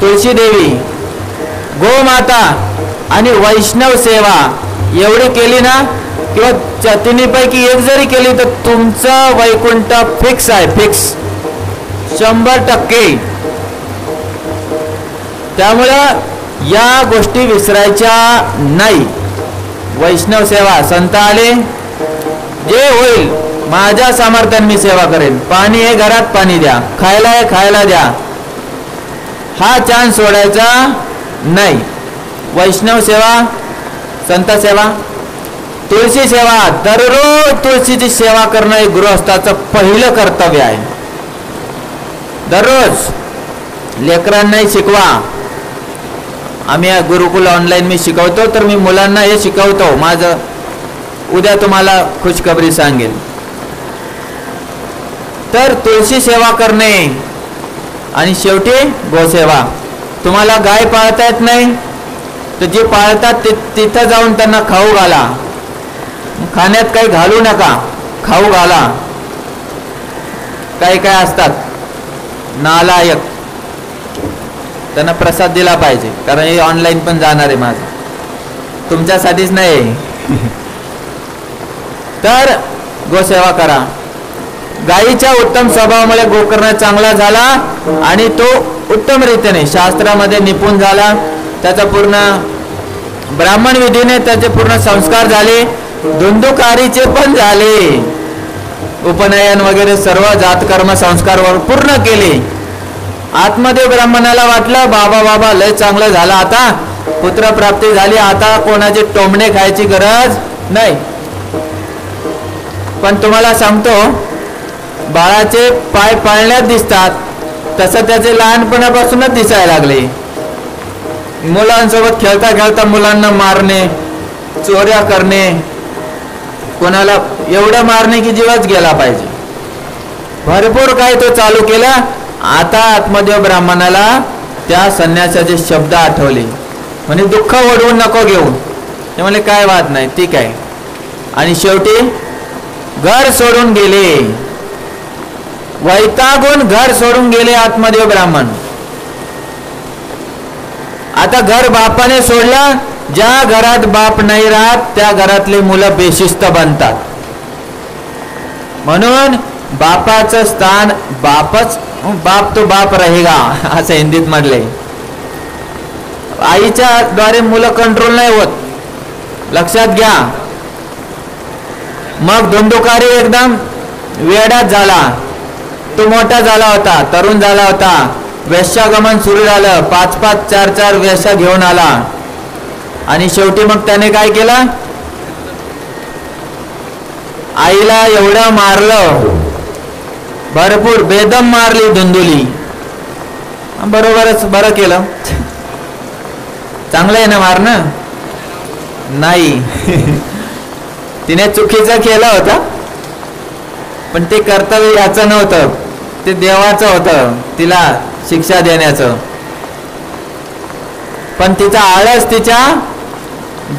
Speaker 1: तुळशी देवी, गोमाता आणि वैष्णव सेवा एवढी केली ना, किंवा तिन्हीपैकी एक जरी केली तर तुमचं वैकुंठ फिक्स आहे, फिक्स 100%. त्यामुळं या गोष्टी विसरायच्या नाही. वैष्णव सेवा, संत आले, जे होईल माझ्या सामर्थ्याने मी सेवा करेन. पाणी आहे घरात, पाणी द्या. खायला आहे, खायला द्या. हा चान्स सोडायचा नाही. वैष्णव सेवा, संत सेवा, तुळशी सेवा, दररोज तुळशीची सेवा करणं हे गृहस्थाचं पहिलं कर्तव्य आहे. दररोज लेकरांनाही शिकवा. आम्ही गुरुकुल ऑनलाईन मी शिकवतो, तर मी मुलांना हे शिकवतो. माझं उद्या तुम्हाला खुशखबरी सांगेल. तर तुळशी सेवा करणे आणि शेवटी गोसेवा. तुम्हाला गाय पाळता येत नाही तर जे पाळतात तिथं जाऊन त्यांना खाऊ घाला. खाण्यात काही घालू नका, खाऊ घाला. काही काय असतात नालायक, त्यांना प्रसाद दिला पाहिजे. कारण हे ऑनलाईन पण जाणार आहे माझं, तुमच्यासाठीच नाही. तर गोसेवा करा. गायीच्या उत्तम स्वभावामुळे गोकर्ण चांगला झाला आणि तो उत्तम रीतीने शास्त्रामध्ये निपुण झाला. त्याचा पूर्ण ब्राह्मण विधीने त्याचे पूर्ण संस्कार झाले. धुंदुकारीचे पण झाले, उपनयन वगैरे सर्व जातकर्म संस्कार पूर्ण केले. आत्मदेव ब्राह्मणाला वाटलं बाबा बाबा लय चांगलं झालं, आता पुत्रप्राप्ती झाली, आता कोणाचे टोमणे खायची गरज नाही. पण तुम्हाला सांगतो, बाळाचे पाय पाळण्यात दिसतात तसं त्याचे लहानपणापासूनच दिसायला लागले. मुलांसोबत खेळता खेळता मुलांना मारणे, चोऱ्या करणे, कोणाला एवढं मारणे की जीवच गेला पाहिजे. भरपूर काही तो चालू केला. आता आत्मदेव ब्राह्मणाला त्या संन्यासाचे शब्द आठवले. म्हणजे दुःख ओढवून नको घेऊ. ते म्हणजे काय वाद नाही, ठीक आहे. आणि शेवटी घर सोडून गेले, वैतागून घर सोडून गेले आत्मदेव ब्राह्मण. आता घर बापाने सोडलं. ज्या घरात बाप नाही राहत त्या घरातले मुलं बेशिस्त बनतात. म्हणून बापाचं स्थान बापच, बाप तो बाप रहेगा असं हिंदीत म्हटलंय. आईच्या द्वारे मुलं कंट्रोल नाही होत, लक्षात घ्या. मग धुंदुकारी एकदम वेड्यात झाला. तो मोठा झाला होता, तरुण झाला होता. वेश्यागमन सुरू झालं. 5-5, 4-4 वेश्या घेऊन आला. आणि शेवटी मग त्याने काय केलं, आईला एवढं मारलं, भरपूर बेदम मारली धुंदुली. बरोबरच, बरं केलं. चांगलं आहे ना मारणं? नाही. तिने चुकीचं केलं होतं, पण ते कर्तव्य याचं नव्हतं, ते देवाचं होतं तिला शिक्षा देण्याचं. पण तिचा आळस तिच्या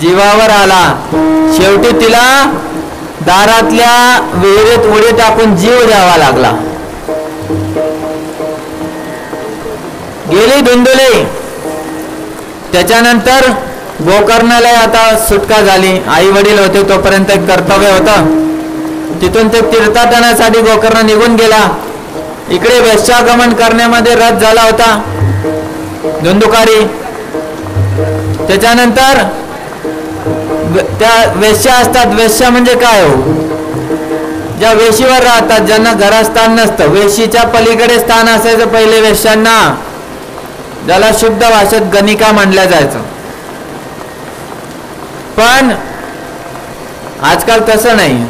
Speaker 1: जीवावर आला. शेवटी तिला दारातल्या विहिरीत उडी टाकून जीव द्यावा लागला. गेली धुंदुली. त्याच्यानंतर गोकर्णाला आता सुटका झाली. आई वडील होते तोपर्यंत एक कर्तव्य होतं. तिथून ते तीर्थाटनासाठी गोकर्ण निघून गेला. इकडे वेश्यागमन करण्यामध्ये रत झाला होता धुंदुकारी. त्याच्यानंतर त्या वेश्या असतात. वेश्या म्हणजे काय हो? ज्या वेशीवर राहतात, ज्यांना घरात स्थान नसतं. वेशीच्या पलीकडे स्थान असायचं पहिले वेश्यांना, ज्याला शुद्ध भाषेत गणिका म्हणल्या जायचं. पण आजकाल तसं नाही.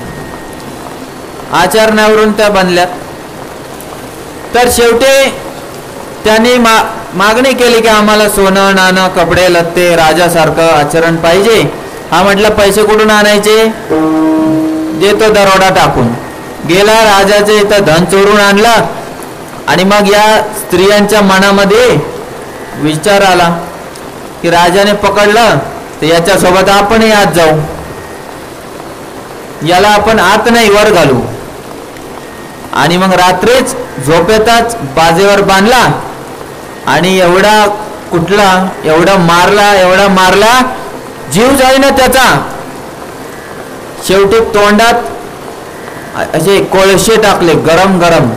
Speaker 1: आचरणावरून त्या बनल्यात. तर शेवटी त्यांनी मागणी केली की आम्हाला सोनं नाणं कपडे लत्ते राजासारखं आचरण पाहिजे. हा म्हटलं पैसे कुठून आणायचे? देतो दरोडा टाकून. गेला राजाचे इथं धन चोरून आणलं. आणि मग या स्त्रियांच्या मनामध्ये विचार आला की राजाने पकडलं तर याच्यासोबत आपणही आत जाऊ. याला आपण आत नाही वर घालू. आणि मग रात्रीच झोपेतच बाजेवर बांधला आणि एवढा कुठला एवढा मारला जीव जाईना त्याचा. शेवटी तोंडात असे कोळसे टाकले गरम गरम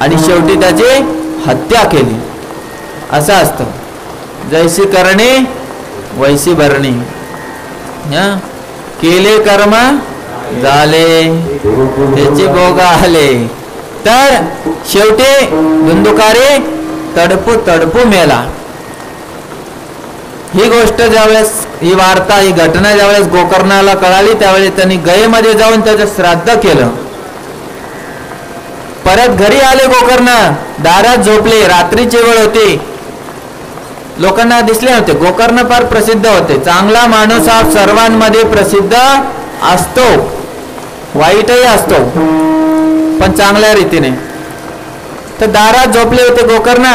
Speaker 1: आणि शेवटी त्याची हत्या केली. असं असतं. जैसी करणे वैसी भरणी. केले कर्म झाले त्याचे भोग आले. तर शेवटी धुंदुकारी तडपू तडपू मेला. ही गोष्ट ज्यावेळेस ही वार्ता ही घटना ज्यावेळेस गोकर्णाला कळाली त्यावेळेस त्यांनी गयेमध्ये जाऊन त्याचं श्राद्ध केलं. परत घरी आले गोकर्ण. दारात झोपले. रात्रीची वेळ होती. लोकांना दिसले होते. गोकर्ण फार प्रसिद्ध होते. चांगला माणूस हा सर्वांमध्ये प्रसिद्ध असतो. वाईटही असतो पण चांगल्या रीतीने. तर दारात झोपले होते गोकर्ण.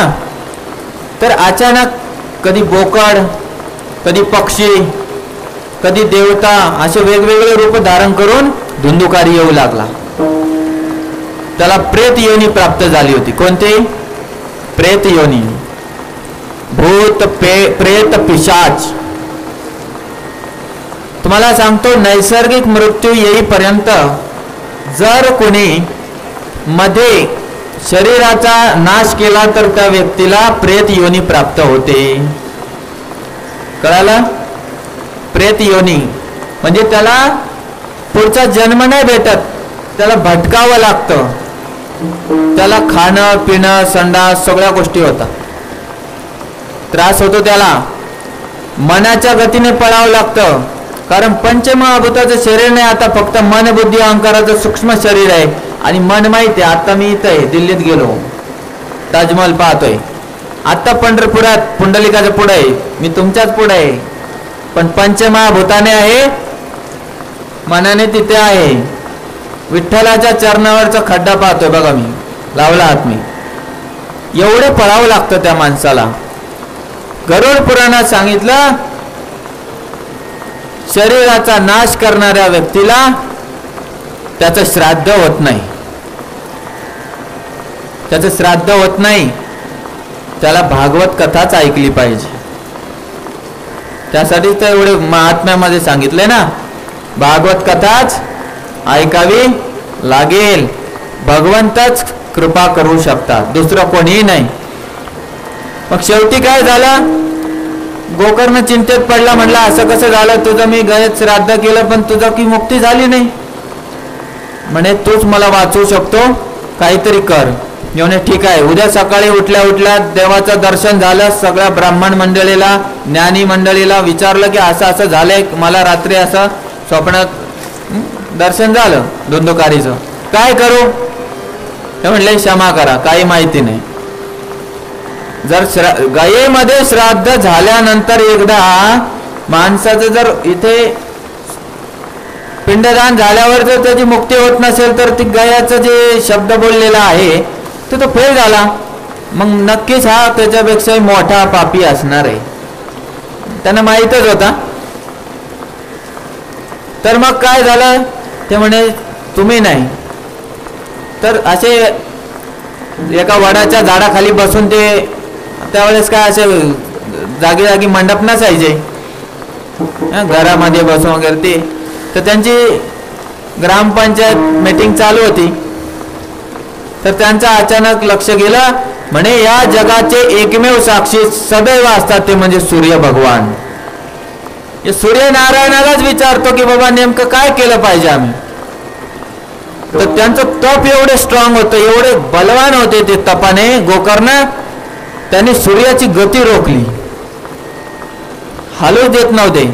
Speaker 1: तर अचानक कधी बोकड, कधी पक्षी, कधी देवता असे वेगवेगळे रूप धारण करून धुंदुकारी येऊ लागला. त्याला प्रेत योनी प्राप्त झाली होती. कोणती? प्रेत योनी. भूत प्रेत पिशाच. तुम्हाला सांगतो नैसर्गिक मृत्यू येईपर्यंत जर कोणी मध्ये शरीराचा नाश केला तर त्या व्यक्तीला प्रेत योनी प्राप्त होते. कळालं? प्रेत योनी म्हणजे त्याला पुढचा जन्म नाही भेटत. त्याला भटकावं लागतं. त्याला खाणं पिणं संडास सगळ्या गोष्टी होतात. त्रास होतो त्याला. मनाच्या गतीने पळावं लागतं. कारण पंचमहाभूताचं शरीर नाही. आता फक्त मन बुद्धी अहंकाराचं सूक्ष्म शरीर आहे. आणि मन माहिती आहे. आता मी इथं आहे, दिल्लीत गेलो, ताजमहल पाहतोय. आता पंढरपुरात पुंडलिकाच्या पुढे आहे, मी तुमच्याच पुढे आहे. पण पंचमहाभूताने आहे, मनाने तिथे आहे. विठ्ठलाच्या चरणावरचा खड्डा पाहतोय बघा, मी लावला हात. मी एवढं पळावं लागतं त्या माणसाला. गरुड पुराणात सांगितलं शरीराचा नाश करणाऱ्या व्यक्तीला त्याचं श्राद्ध होत नाही. त्याचं श्राद्ध होत नाही. त्याला भागवत कथाच ऐकली पाहिजे. त्यासाठी तर एवढे महात्म्यामध्ये सांगितले ना, भागवत कथाच ऐकावी लागेल. भगवंतच कृपा करू शकतात, दुसरं कोणीही नाही. मग शेवटी काय झालं? गोकर्ण चिंतेत पडला. म्हटलं असं कसं झालं? तुझं मी गयत श्राद्ध केलं पण तुझं की मुक्ती झाली नाही. म्हणे तूच मला वाचवू शकतो, काहीतरी कर. म्हणे ठीक आहे. उद्या सकाळी उठल्या उठल्या देवाचं दर्शन झालं. सगळ्या ब्राह्मण मंडळीला ज्ञानी मंडळीला विचारलं की असं असं झालंय, मला रात्री असं स्वप्नात दर्शन झालं धुंदुकारीचं, काय करू? ते म्हणले क्षमा करा, काही माहिती नाही. जर गयेमध्ये श्राद्ध झाल्यानंतर एकदा माणसाचं जर इथे पिंडदान झाल्यावर जर त्याची मुक्ती होत नसेल तर ती गयाचं जे शब्द बोललेला आहे तो फेल झाला. मग नक्कीच हा त्याच्यापेक्षा मोठा पापी असणार आहे, त्यांना माहीतच होता. तर मग काय झालं, ते म्हणे तुम्ही नाही तर असे एका वडाच्या झाडाखाली बसून ते, त्यावेळेस काय असे जागी जागी मंडप नसायचे घरामध्ये बसून वगैरे ते, तर त्यांची ग्रामपंचायत मीटिंग चालू होती. तर त्यांचं अचानक लक्ष गेलं, म्हणे या जगाचे एकमेव साक्षी सदैव असतात ते म्हणजे सूर्य भगवान. हे सूर्यनारायणालाच विचारतो की बाबा नेमकं काय केलं पाहिजे आम्ही. तर त्यांचं तप एवढे स्ट्रॉंग होतं, एवढे बलवान होते ते तपाने गोकर्ण, त्यांनी सूर्याची गती रोखली, हालू देत नव्हते.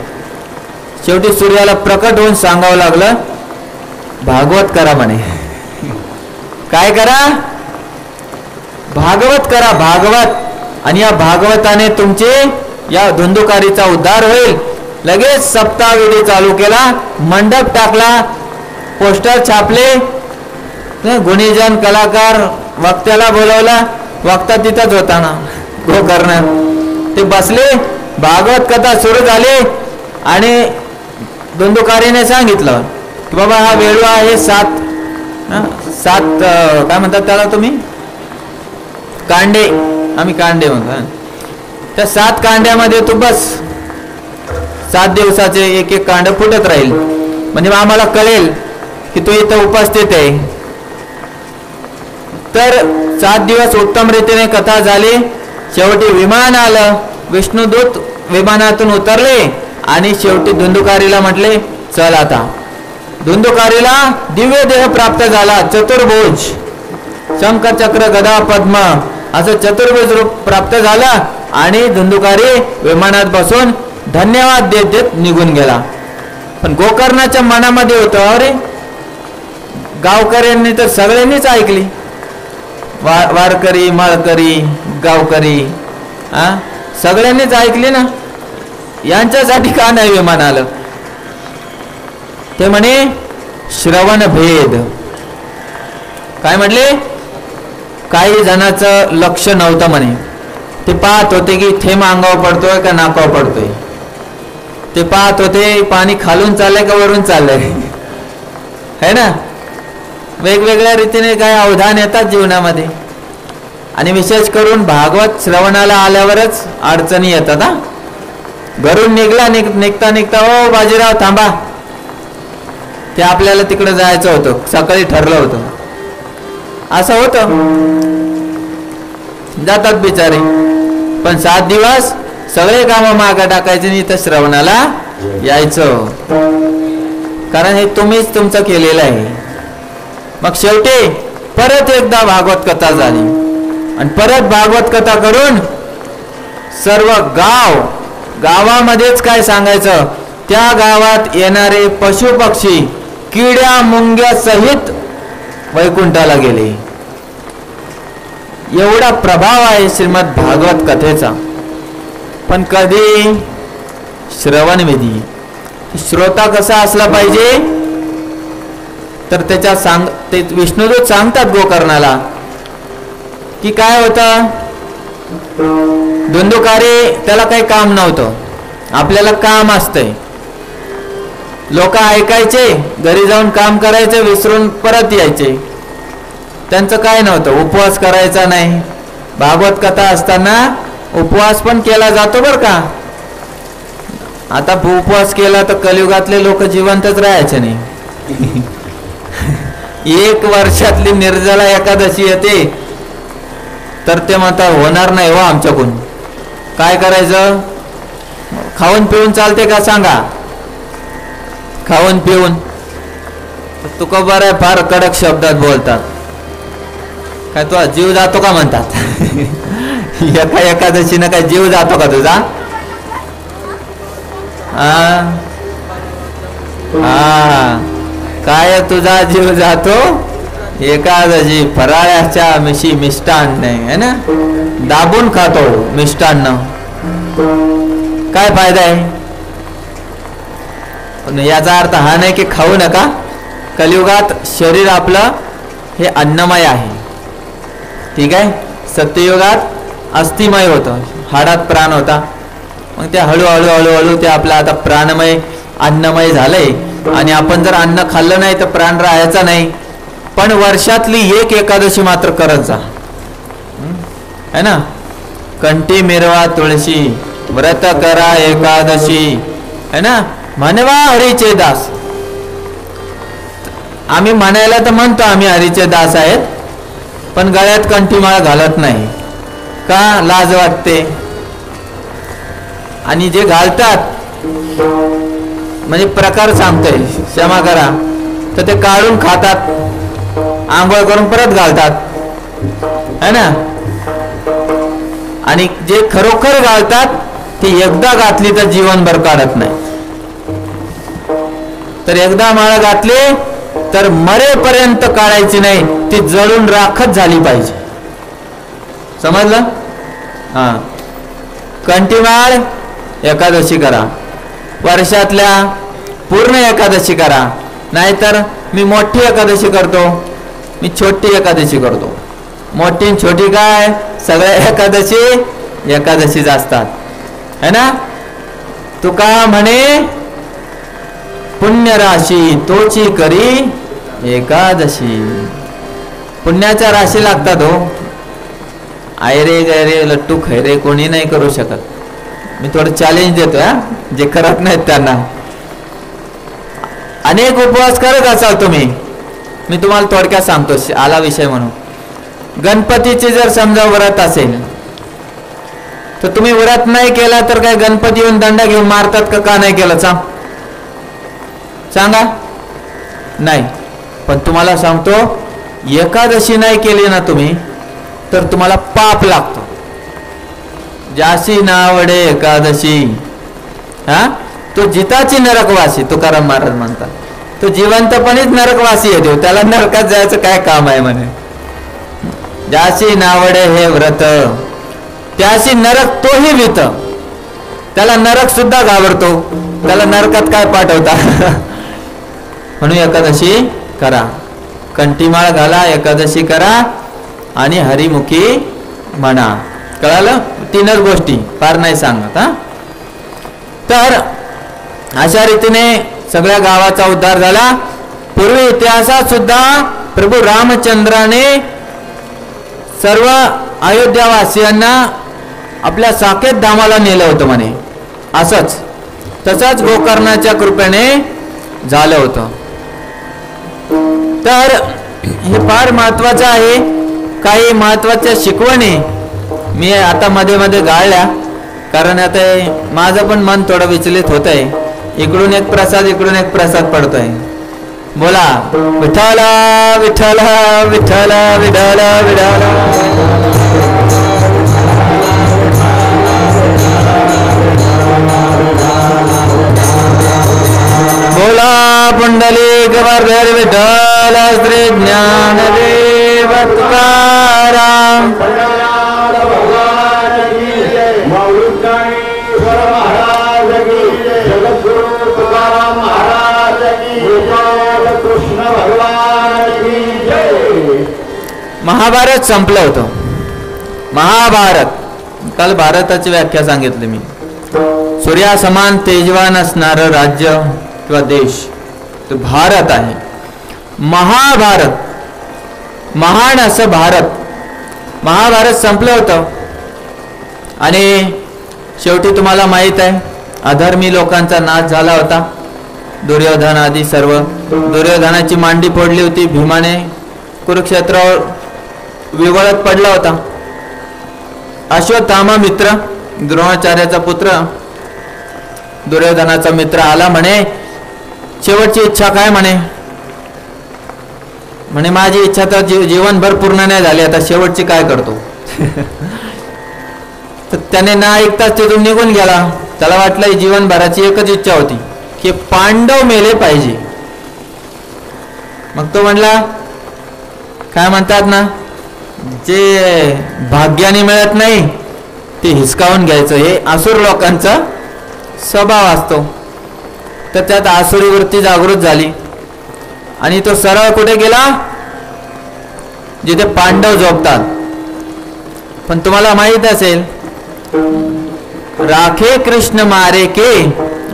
Speaker 1: शेवटी सूर्याला प्रकट होऊन सांगावं लागलं भागवत करा म्हणे. काय करा, भागवत करा, भागवत. आणि या भागवताने तुमचे या धुंदुकारीचा उद्धार होईल. लगेच सप्ताहविधी चालू केला, मंडप टाकला, पोस्टर छापले, गुणीजन कलाकार वक्त्याला बोलवला. वक्ता तिथंच होता ना गोकर्ण, ते बसले, भागवत कथा सुरू झाली. आणि धुंदुकारीने सांगितलं की बाबा हा वेळू आहे सात काय म्हणतात त्याला तुम्ही, कांडे, आम्ही कांडे म्हणतो. त्या 7 कांड्यामध्ये तू बस, 7 दिवसाचे एक एक कांड फुटत राहील, म्हणजे आम्हाला कळेल की तू इथं उपस्थित आहे. तर 7 दिवस उत्तम रीतीने कथा झाली. शेवटी विमान आलं, विष्णुदूत विमानातून उतरले आणि शेवटी धुंदुकारीला म्हटले चल आता. धुंदुकारीला दिव्य देह प्राप्त झाला, चतुर्भुज, शंख चक्र गदा पद्म असं चतुर्भुज रूप प्राप्त झाला. आणि धुंदुकारी विमानात बसून धन्यवाद देत देत निघून गेला. पण गोकर्णाच्या मनामध्ये होतं, अरे गावकऱ्यांनी तर सगळ्यांनीच ऐकली, वारकरी माळकरी गावकरी सगळ्यांनीच ऐकली ना, यांच्यासाठी का नाही विमान आलं. ते म्हणे श्रवण भेद. काय म्हटले, काही जणांचं लक्ष नव्हतं म्हणे, ते पाहत होते की थेंब अंगावर पडतोय का नाकावर पडतोय, ते पाहत होते पाणी खालून चाललंय का वरून चाललंय, है ना. वेगवेगळ्या रीतीने काय अवधान येतात जीवनामध्ये. आणि विशेष करून भागवत श्रवणाला आल्यावरच अडचणी येतात. घरून निघता निघता ओ बाजीराव थांबा, ते आपल्याला तिकडे जायचं होतं, सकाळी ठरलं होतं, असं होतं. जातात बिचारे. पण 7 दिवस सगळे कामं मागे टाकायचे आणि इथं श्रवणाला यायचं, कारण हे तुम्हीच तुमचं केलेलं आहे. मग शेवटी परत एकदा भागवत कथा झाली आणि परत भागवत कथा करून सर्व गावामध्येच काय सांगायचं, त्या गावात येणारे पशु पक्षी किड्या मुंग्या सहित वैकुंठाला गेले. एवढा प्रभाव आहे श्रीमद भागवत कथेचा. पण कधी श्रवण विधी, श्रोता कसा असला पाहिजे, तर त्याच्या ते विष्णुदूत सांगतात गोकर्णाला की काय होतं, धुंदुकारी त्याला काही काम नव्हतं, आपल्याला काम असतंय. लोक ऐकायचे, घरी जाऊन काम करायचे, विसरून परत यायचे. त्यांचं काय नव्हतं, उपवास करायचा नाही. भागवत कथा असताना उपवास पण केला जातो बरं का. आता उपवास केला तर कलियुगातले लोक जिवंतच राहायचे नाही. 1 वर्षातली निर्जला एकादशी येते तर ते म्हणतात होणार नाही हो आमच्याकडून. काय करायचं, खाऊन पिऊन चालते का सांगा, खाऊन पिऊन. तुकोबार आहे फार कडक शब्दात बोलतात, काय तुझा जीव जातो का म्हणतात. एका एकादशीनं काय जीव जातो का तुझा. काय तुझा जीव जातो, एकादशी फराळाच्या मिष्टान्न आहे ना, दाबून खातो मिष्टान्न, काय फायदा आहे. पण याचा अर्थ हा नाही की खाऊ नका. कलियुगात शरीर आपलं हे अन्नमय आहे, ठीक आहे. सत्ययुगात अस्थिमय होतं, हाडात प्राण होता. मग ते हळूहळू हळूहळू ते आपलं आता प्राणमय अन्नमय झालंय. आणि आपण जर अन्न खाल्लं नाही तर प्राण राहायचा नाही. पण वर्षातली एक एकादशी मात्र करत जा, है ना. कंठी मिरवा तुळशी, व्रत करा एकादशी, है ना. म्हणवा हरीचे दास. आम्ही म्हणायला तर म्हणतो आम्ही हरीचे दास आहेत, पण गळ्यात कंठीमाळ घालत नाही का, लाज वाटते. आणि जे घालतात म्हणजे प्रकार सांगतोय, क्षमा करा, तर ते काढून खातात, आंघोळ करून परत घालतात, है ना. आणि जे खरोखर घालतात ते एकदा घातली तर जीवनभर काढत नाही. तर एकदा माळ घातली तर मरेपर्यंत काढायची नाही, ती जळून राखच झाली पाहिजे. समजलं. हा, कंठीमाळ एकादशी करा, वर्षातल्या पूर्ण एकादशी करा. नाहीतर मी मोठी एकादशी करतो, मी छोटी एकादशी करतो. मोठी आणि छोटी काय, सगळ्या एकादशी एकादशीच असतात, है ना. तुका म्हणे पुण्य राशी तोची करी एकादशी. पुण्याच्या राशी लागतात हो. आयरे गैरे लट्टू खैरे कोणी नाही करू शकत. मी थोडं चॅलेंज देतो, हा, जे करत नाहीत त्यांना. अनेक उपवास करत असाल तुम्ही, मी तुम्हाला थोडक्यात सांगतो, आला विषय म्हणून. गणपतीचे जर समजा व्रत असेल तर तुम्ही व्रत नाही केला तर काय गणपती येऊन दंड घेऊन मारतात का नाही केलं, सांगा. नाही. पण तुम्हाला सांगतो, एकादशी नाही केली ना तुम्ही तर तुम्हाला पाप लागतो. जाशी नावडे एकादशी, हा, तो जिताची नरकवासी, तुकाराम महाराज म्हणतात. तो जिवंतपणीच नरकवासी आहे, त्याला नरकात जायचं काय काम आहे म्हणे. ज्याशी नावडे हे व्रत त्याशी नरक तोही भीत. त्याला नरक सुद्धा घाबरतो, त्याला नरकात काय पाठवता. म्हणून एकादशी करा, कंठीमाळ घाला, एकादशी करा आणि हरिमुखी म्हणा. कळालं. तीनच गोष्टी, फार नाही सांगत. हा, तर अशा रीतीने सगळ्या गावाचा उद्धार झाला. पूर्वी इतिहासात सुद्धा प्रभू रामचंद्राने सर्व अयोध्यावासियांना आपल्या साकेत धामाला नेलं होतं म्हणे. असंच तसंच गोकर्णाच्या कृपेने झालं होतं. तर हे फार महत्वाचं आहे. काही महत्वाच्या शिकवणी मी आता मध्ये मध्ये गाळल्या, कारण आता माझं पण मन थोडं विचलित होत आहे. इकडून एक प्रसाद इकडून एक प्रसाद पडतोय. बोला विठ्ठल विठ्ठल विठ्ठल विठ्ठल विठ्ठल. बोला पुंडलिक वरद विठ्ठल श्री ज्ञानदेव तुकाराम. महाभारत संपलं होतं. महाभारत, काल भारताची व्याख्या सांगितली मी. सूर्यासमान तेजवान असणारं राज्य किंवा देश तो भारत आहे. महाभारत, महान असं भारत. महाभारत संपलं होतं आणि शेवटी तुम्हाला माहित आहे अधर्मी लोकांचा नाश झाला होता. दुर्योधन आदी सर्व. दुर्योधनाची मांडी फोडली होती भीमाने. कुरुक्षेत्रावर विवळत पडला होता. अश्वत्थामा मित्र, द्रोणाचार्याचा पुत्र, दुर्योधनाचा मित्र आला म्हणे शेवटची इच्छा काय म्हणे. म्हणे माझी इच्छा तर जीवनभर पूर्ण नाही झाली, आता शेवटची काय करतो. तर त्याने ना ऐकताच तिथून निघून गेला. त्याला वाटलं जीवनभराची एकच इच्छा होती की पांडव मेले पाहिजे. मग तो म्हणला काय म्हणतात ना, जे भाग्याने मिळत नाही ते हिसकावून घ्यायचं, हे आसुर लोकांचा स्वभाव असतो. तर त्यात आसुरी वृत्ती जागृत झाली आणि तो सरळ कुठे गेला, जिथे पांडव झोपतात. पण तुम्हाला माहित असेल, राखे कृष्ण मारे के,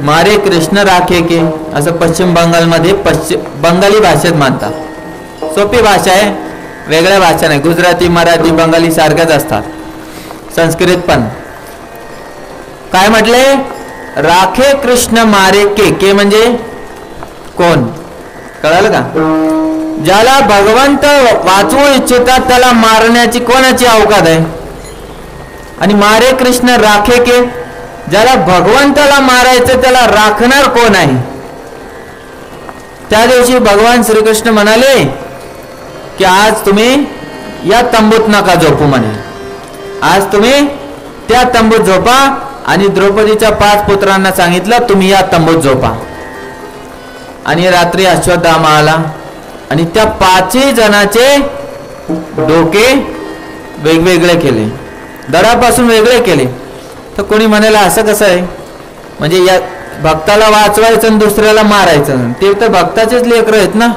Speaker 1: मारे कृष्ण राखे के, असं पश्चिम बंगालमध्ये बंगाली भाषेत म्हणतात. सोपी भाषा आहे, वेगळ्या भाषा नाही. गुजराती, मराठी, बंगाली सारख्याच असतात, संस्कृत पण. काय म्हटले? राखे कृष्ण मारे के म्हणजे कोण? कळालं का? ज्याला भगवंत वाचवू इच्छितात त्याला मारण्याची कोणाची अवकात आहे? आणि मारे कृष्ण राखे के, ज्याला भगवंताला मारायचं त्याला राखणार कोण आहे? त्या दिवशी भगवान श्रीकृष्ण म्हणाले की आज तुम्ही या तंबूत नका झोपू म्हणे. आज तुम्ही त्या तंबूत झोपा. आणि द्रौपदीच्या 5 पुत्रांना सांगितलं तुम्ही या तंबूत झोपा. आणि रात्री अश्वत्थामा आला आणि त्या 5 जणांचे डोके वेगवेगळे केले, दडापासून वेगळे केले. तर कोणी म्हणाला असं कसं आहे? म्हणजे या भक्ताला वाचवायचं आणि दुसऱ्याला मारायचं, ते तर भक्ताचेच लेकरं आहेत ना.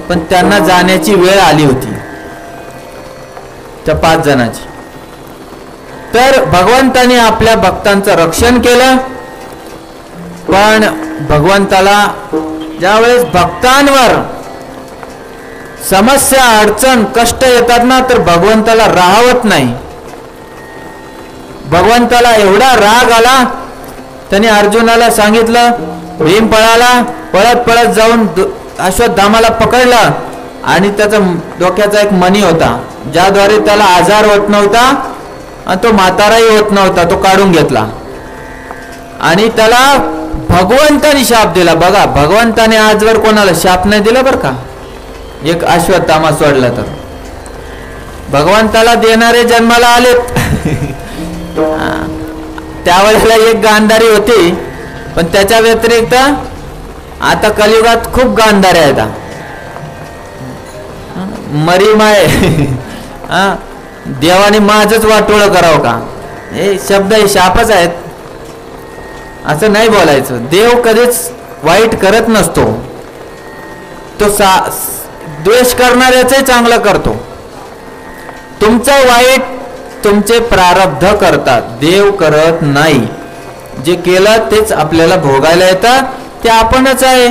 Speaker 1: पण त्यांना जाण्याची वेळ आली होती त्या 5 जणांची. तर भगवंताने आपल्या भक्तांचं रक्षण केलं. पण भगवंताला ज्यावेळेस भक्तांवर समस्या, अडचण, कष्ट येतात ना, तर भगवंताला राहवत नाही. भगवंताला एवढा राग आला, त्याने अर्जुनाला सांगितलं, भीम पळाला, पळत पळत जाऊन अश्वत्थामाला पकडला आणि त्याचा डोक्याचा एक मणी होता, ज्याद्वारे त्याला आजार होत नव्हता आणि तो म्हाताराही होत नव्हता, तो काढून घेतला. आणि त्याला भगवंताने शाप दिला. बघा, भगवंताने आजवर कोणाला शाप नाही दिला बरं का, एक अश्वत्थामा सोडला तर. भगवंताला देणारे जन्माला आलेत. त्यावेळेला एक गांधारी होती, पण त्याच्या व्यतिरिक्त आता कलियुगात खूप गांधारे आहेत. मरी माय देवाने माझच वाटोळं करावं का? हे शब्द हे शापच आहेत, असं नाही बोलायचं. देव कधीच वाईट करत नसतो, तो द्वेष करणाऱ्याचे चांगलं करतो. तुमचं वाईट तुमचे प्रारब्ध करतात, देव करत नाही. जे केलं तेच आपल्याला भोगायला येतं, ते आपणच आहे.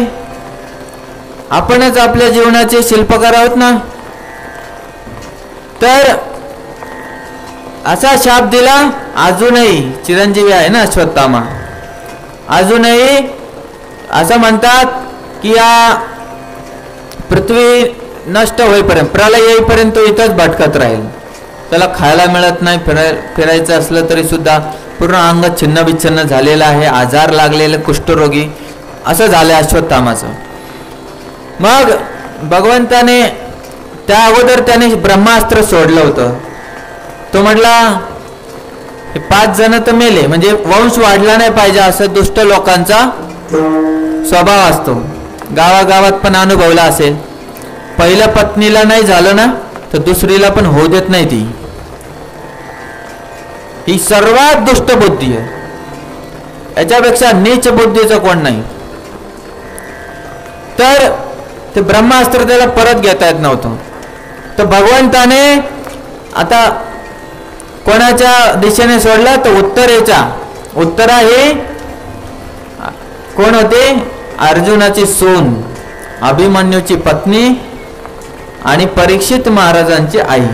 Speaker 1: आपणच आपल्या जीवनाचे शिल्पकार आहोत ना. तर असा शाप दिला. अजूनही चिरंजीवी आहे ना अश्वत्थामा, अजूनही असं म्हणतात की या पृथ्वी नष्ट होईपर्यंत, प्रलय येईपर्यंत तो इथंच भटकत राहील. त्याला खायला मिळत नाही, फिरायचं असलं तरी सुद्धा पूर्ण अंग छिन्न विच्छिन्न झालेलं आहे, आजार लागलेले, कुष्ठरोगी असं झालं अश्वत्थामाचं. मग भगवंताने त्या अगोदर त्याने ब्रह्मास्त्र सोडलं होतं. तो म्हटला हे 5 जण तर मेले, म्हणजे वंश वाढला नाही पाहिजे असं दुष्ट लोकांचा स्वभाव असतो. गावागावात पण अनुभवला असेल. पहिल्या पत्नीला नाही झालं ना, तर दुसरीला पण होऊ देत नाही. ही सर्वात दुष्ट बुद्धी आहे. याच्यापेक्षा नीच बुद्धीचं कोण नाही. तर ते ब्रह्मास्त्र त्याला परत घेता येत नव्हतं. तर भगवंताने आता कोणाच्या दिशेने सोडला, तर उत्तरेच्या. उत्तरा हे कोण होते? अर्जुनाची सून, अभिमन्यूची पत्नी आणि परीक्षित महाराजांची आई.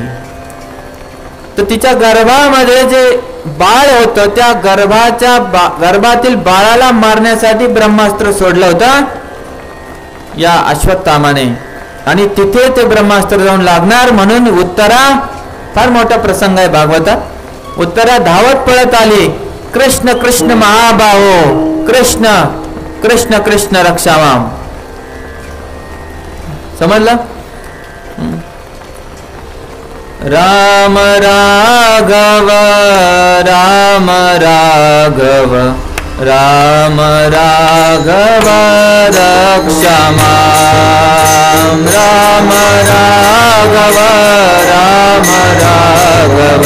Speaker 1: तर तिच्या गर्भामध्ये जे बाळ होतं, त्या गर्भातील बाळाला मारण्यासाठी ब्रह्मास्त्र सोडलं होतं या अश्वत्थामाने. आणि तिथे ते ब्रह्मास्त्र जाऊन लागणार म्हणून उत्तरा, फार मोठा प्रसंग आहे भागवतात. उत्तरा धावत पळत आली, कृष्ण कृष्ण महाबाहो, कृष्ण कृष्ण कृष्ण रक्षावाम. समजलं? राम राघव राम राघव राम राघव रक्षामां. राम राघव राम राघव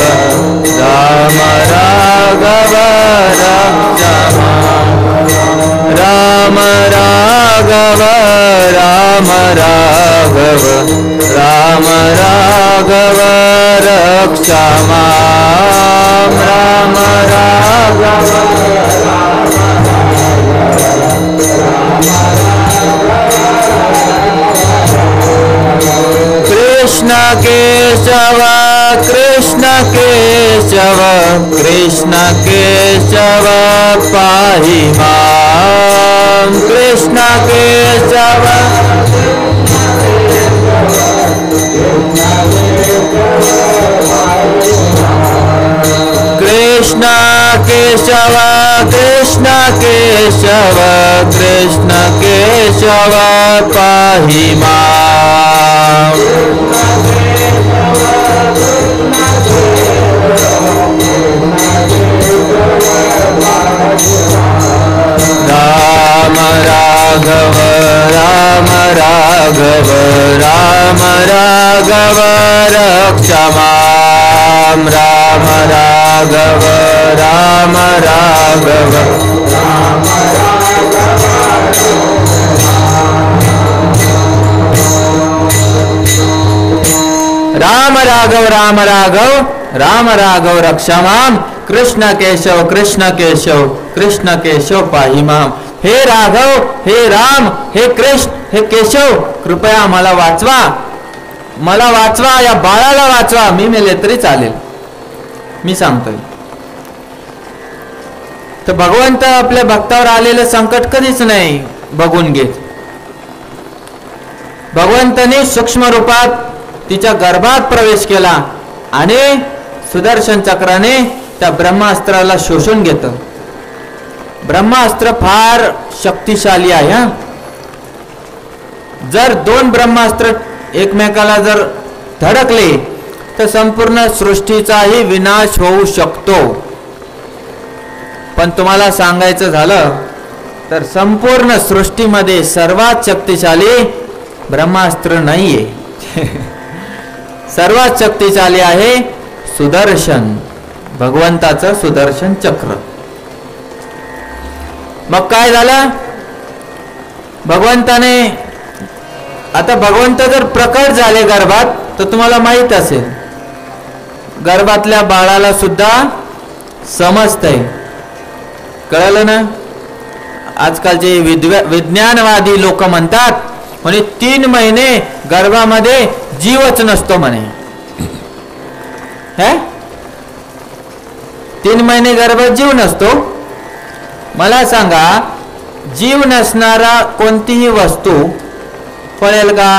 Speaker 1: राम राघव रक्षामां. राम राघव राम राघव राम राघव रक्ष रक्षमां राम राघव कृष्ण केशव कृष्ण केशव कृष्ण केशव पाहि मां कृष्ण केशव कृष्ण केशव कृष्ण केशव कृष्ण केशव पाहि मां राम राघव राम राघव राम राघव रक्ष मां राम राघव राम राघव राम राघव राम राघव राम राघव रक्ष मां कृष्ण केशव कृष्ण केशव कृष्ण केशव पाहि मां हे राघव हे राम हे कृष्ण हे केशव कृपया मला वाचवा या बाळाला वाचवा मी मेले तरी चालेल मी सांगतोय तर भगवंत आपल्या भक्तावर आलेलं संकट कधीच नाही बघून घेत भगवंताने सूक्ष्म रूपात तिच्या गर्भात प्रवेश केला आणि सुदर्शन चक्राने त्या ब्रह्मास्त्राला शोषून घेतं ब्रह्मास्त्र फार शक्तिशाली आहे हा जर दोन ब्रह्मास्त्र एकमेकाला जर धडकले तर संपूर्ण सृष्टीचाही विनाश होऊ शकतो पण तुम्हाला सांगायचं झालं तर संपूर्ण सृष्टीमध्ये सर्वात शक्तिशाली ब्रह्मास्त्र नाहीये सर्वात शक्तिशाली आहे सुदर्शन भगवंताचं सुदर्शन चक्र मग काय झालं भगवंताने आता भगवंत जर प्रकट झाले गर्भात तर तुम्हाला माहित असेल गर्भातल्या बाळाला सुद्धा समजतंय कळलं ना आजकालचे विज्ञानवादी लोक म्हणतात म्हणे 3 महिने गर्भामध्ये जीवच नसतो म्हणे 3 महिने गर्भात जीव नसतो मला सांगा जीव नसणारा कोणतीही वस्तू पळेल का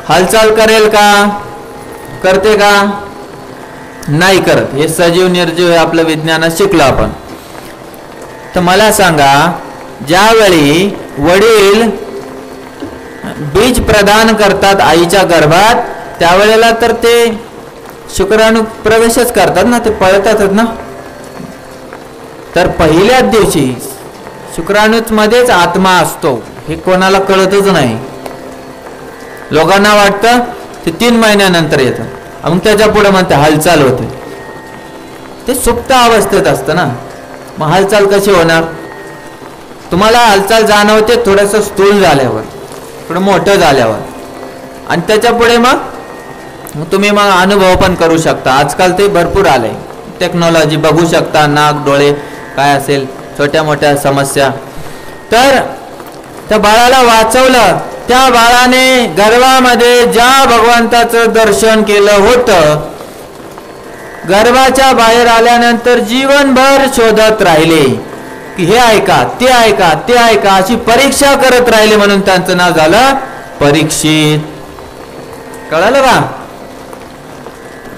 Speaker 1: हालचाल करेल का करते का नाही करत हे सजीव निर्जीव हे आपलं विज्ञानात शिकलो आपण तर मला सांगा ज्यावेळी वडील बीज प्रदान करतात आईच्या गर्भात त्यावेळेला तर ते शुक्राणू प्रवेशच करतात ना ते पळतातच ना तर पहिल्याच दिवशी शुक्राणूच मध्येच आत्मा असतो हे कोणाला कळतच नाही लोकांना वाटतं ते 3 महिन्यानंतर येतं मग त्याच्या पुढे म्हणते हालचाल होते ते सुप्त अवस्थेत असतं ना मग हालचाल कशी होणार तुम्हाला हालचाल जाणवते थोडंसं स्थूल झाल्यावर थोडं मोठं झाल्यावर आणि त्याच्या पुढे मग तुम्ही मग अनुभव पण करू शकता आजकाल ते भरपूर आलंय टेक्नॉलॉजी बघू शकता नाक डोळे काय असेल छोट्या मोठ्या समस्या तर त्या बाळाला वाचवलं त्या बाळाने गर्भामध्ये ज्या भगवंताचं दर्शन केलं होतं गर्भाच्या बाहेर आल्यानंतर जीवनभर शोधत राहिले की हे ऐका ते ऐका ते ऐका अशी परीक्षा करत राहिले म्हणून त्यांचं नाव झालं परीक्षित कळलं का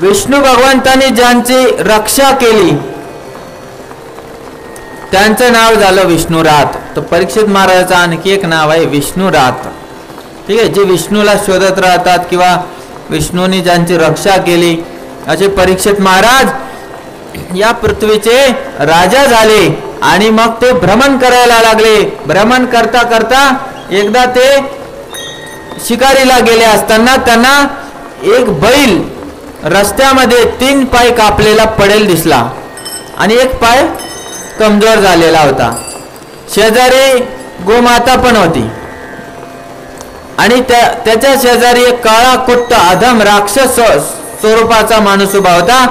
Speaker 1: विष्णू भगवंतांनी ज्यांची रक्षा केली त्यांचं नाव झालं विष्णुरात तर परीक्षित महाराजाचं आणखी एक नाव आहे विष्णुरात ठीक आहे जे विष्णूला शोधत राहतात किंवा विष्णूने ज्यांची रक्षा केली असे परीक्षित महाराज या पृथ्वीचे राजा झाले आणि मग ते भ्रमण करायला लागले भ्रमण करता करता एकदा ते शिकारीला गेले असताना त्यांना एक बैल रस्त्यामध्ये 3 पाय कापलेला पडेल दिसला आणि एक पाय कमजोर झालेला होता शेजारी गोमाता पण होती आणि त्याच्या शेजारी एक काळा कुट्ट अधम राक्षस स्वरूपाचा माणूस उभा होता,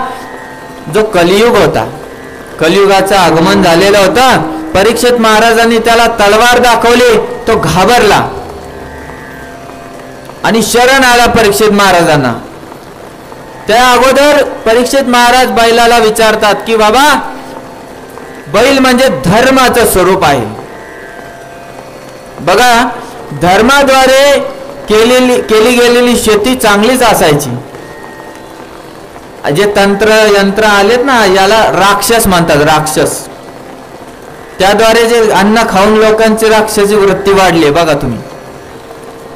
Speaker 1: जो कलियुग होता. कलियुगाचं आगमन झालेलं होतं. परीक्षित महाराजांनी त्याला तलवार दाखवली, तो घाबरला आणि शरण आला परीक्षित महाराजांना. त्या अगोदर परीक्षित महाराज बैलाला विचारतात की बाबा, बैल म्हणजे धर्माचं स्वरूप आहे. बघा, धर्माद्वारे केली गेलेली शेती चांगलीच असायची. जे तंत्र यंत्र आलेत ना, याला राक्षस म्हणतात, राक्षस. त्याद्वारे जे अन्न खाऊन लोकांची राक्षसी वृत्ती वाढली बघा तुम्ही.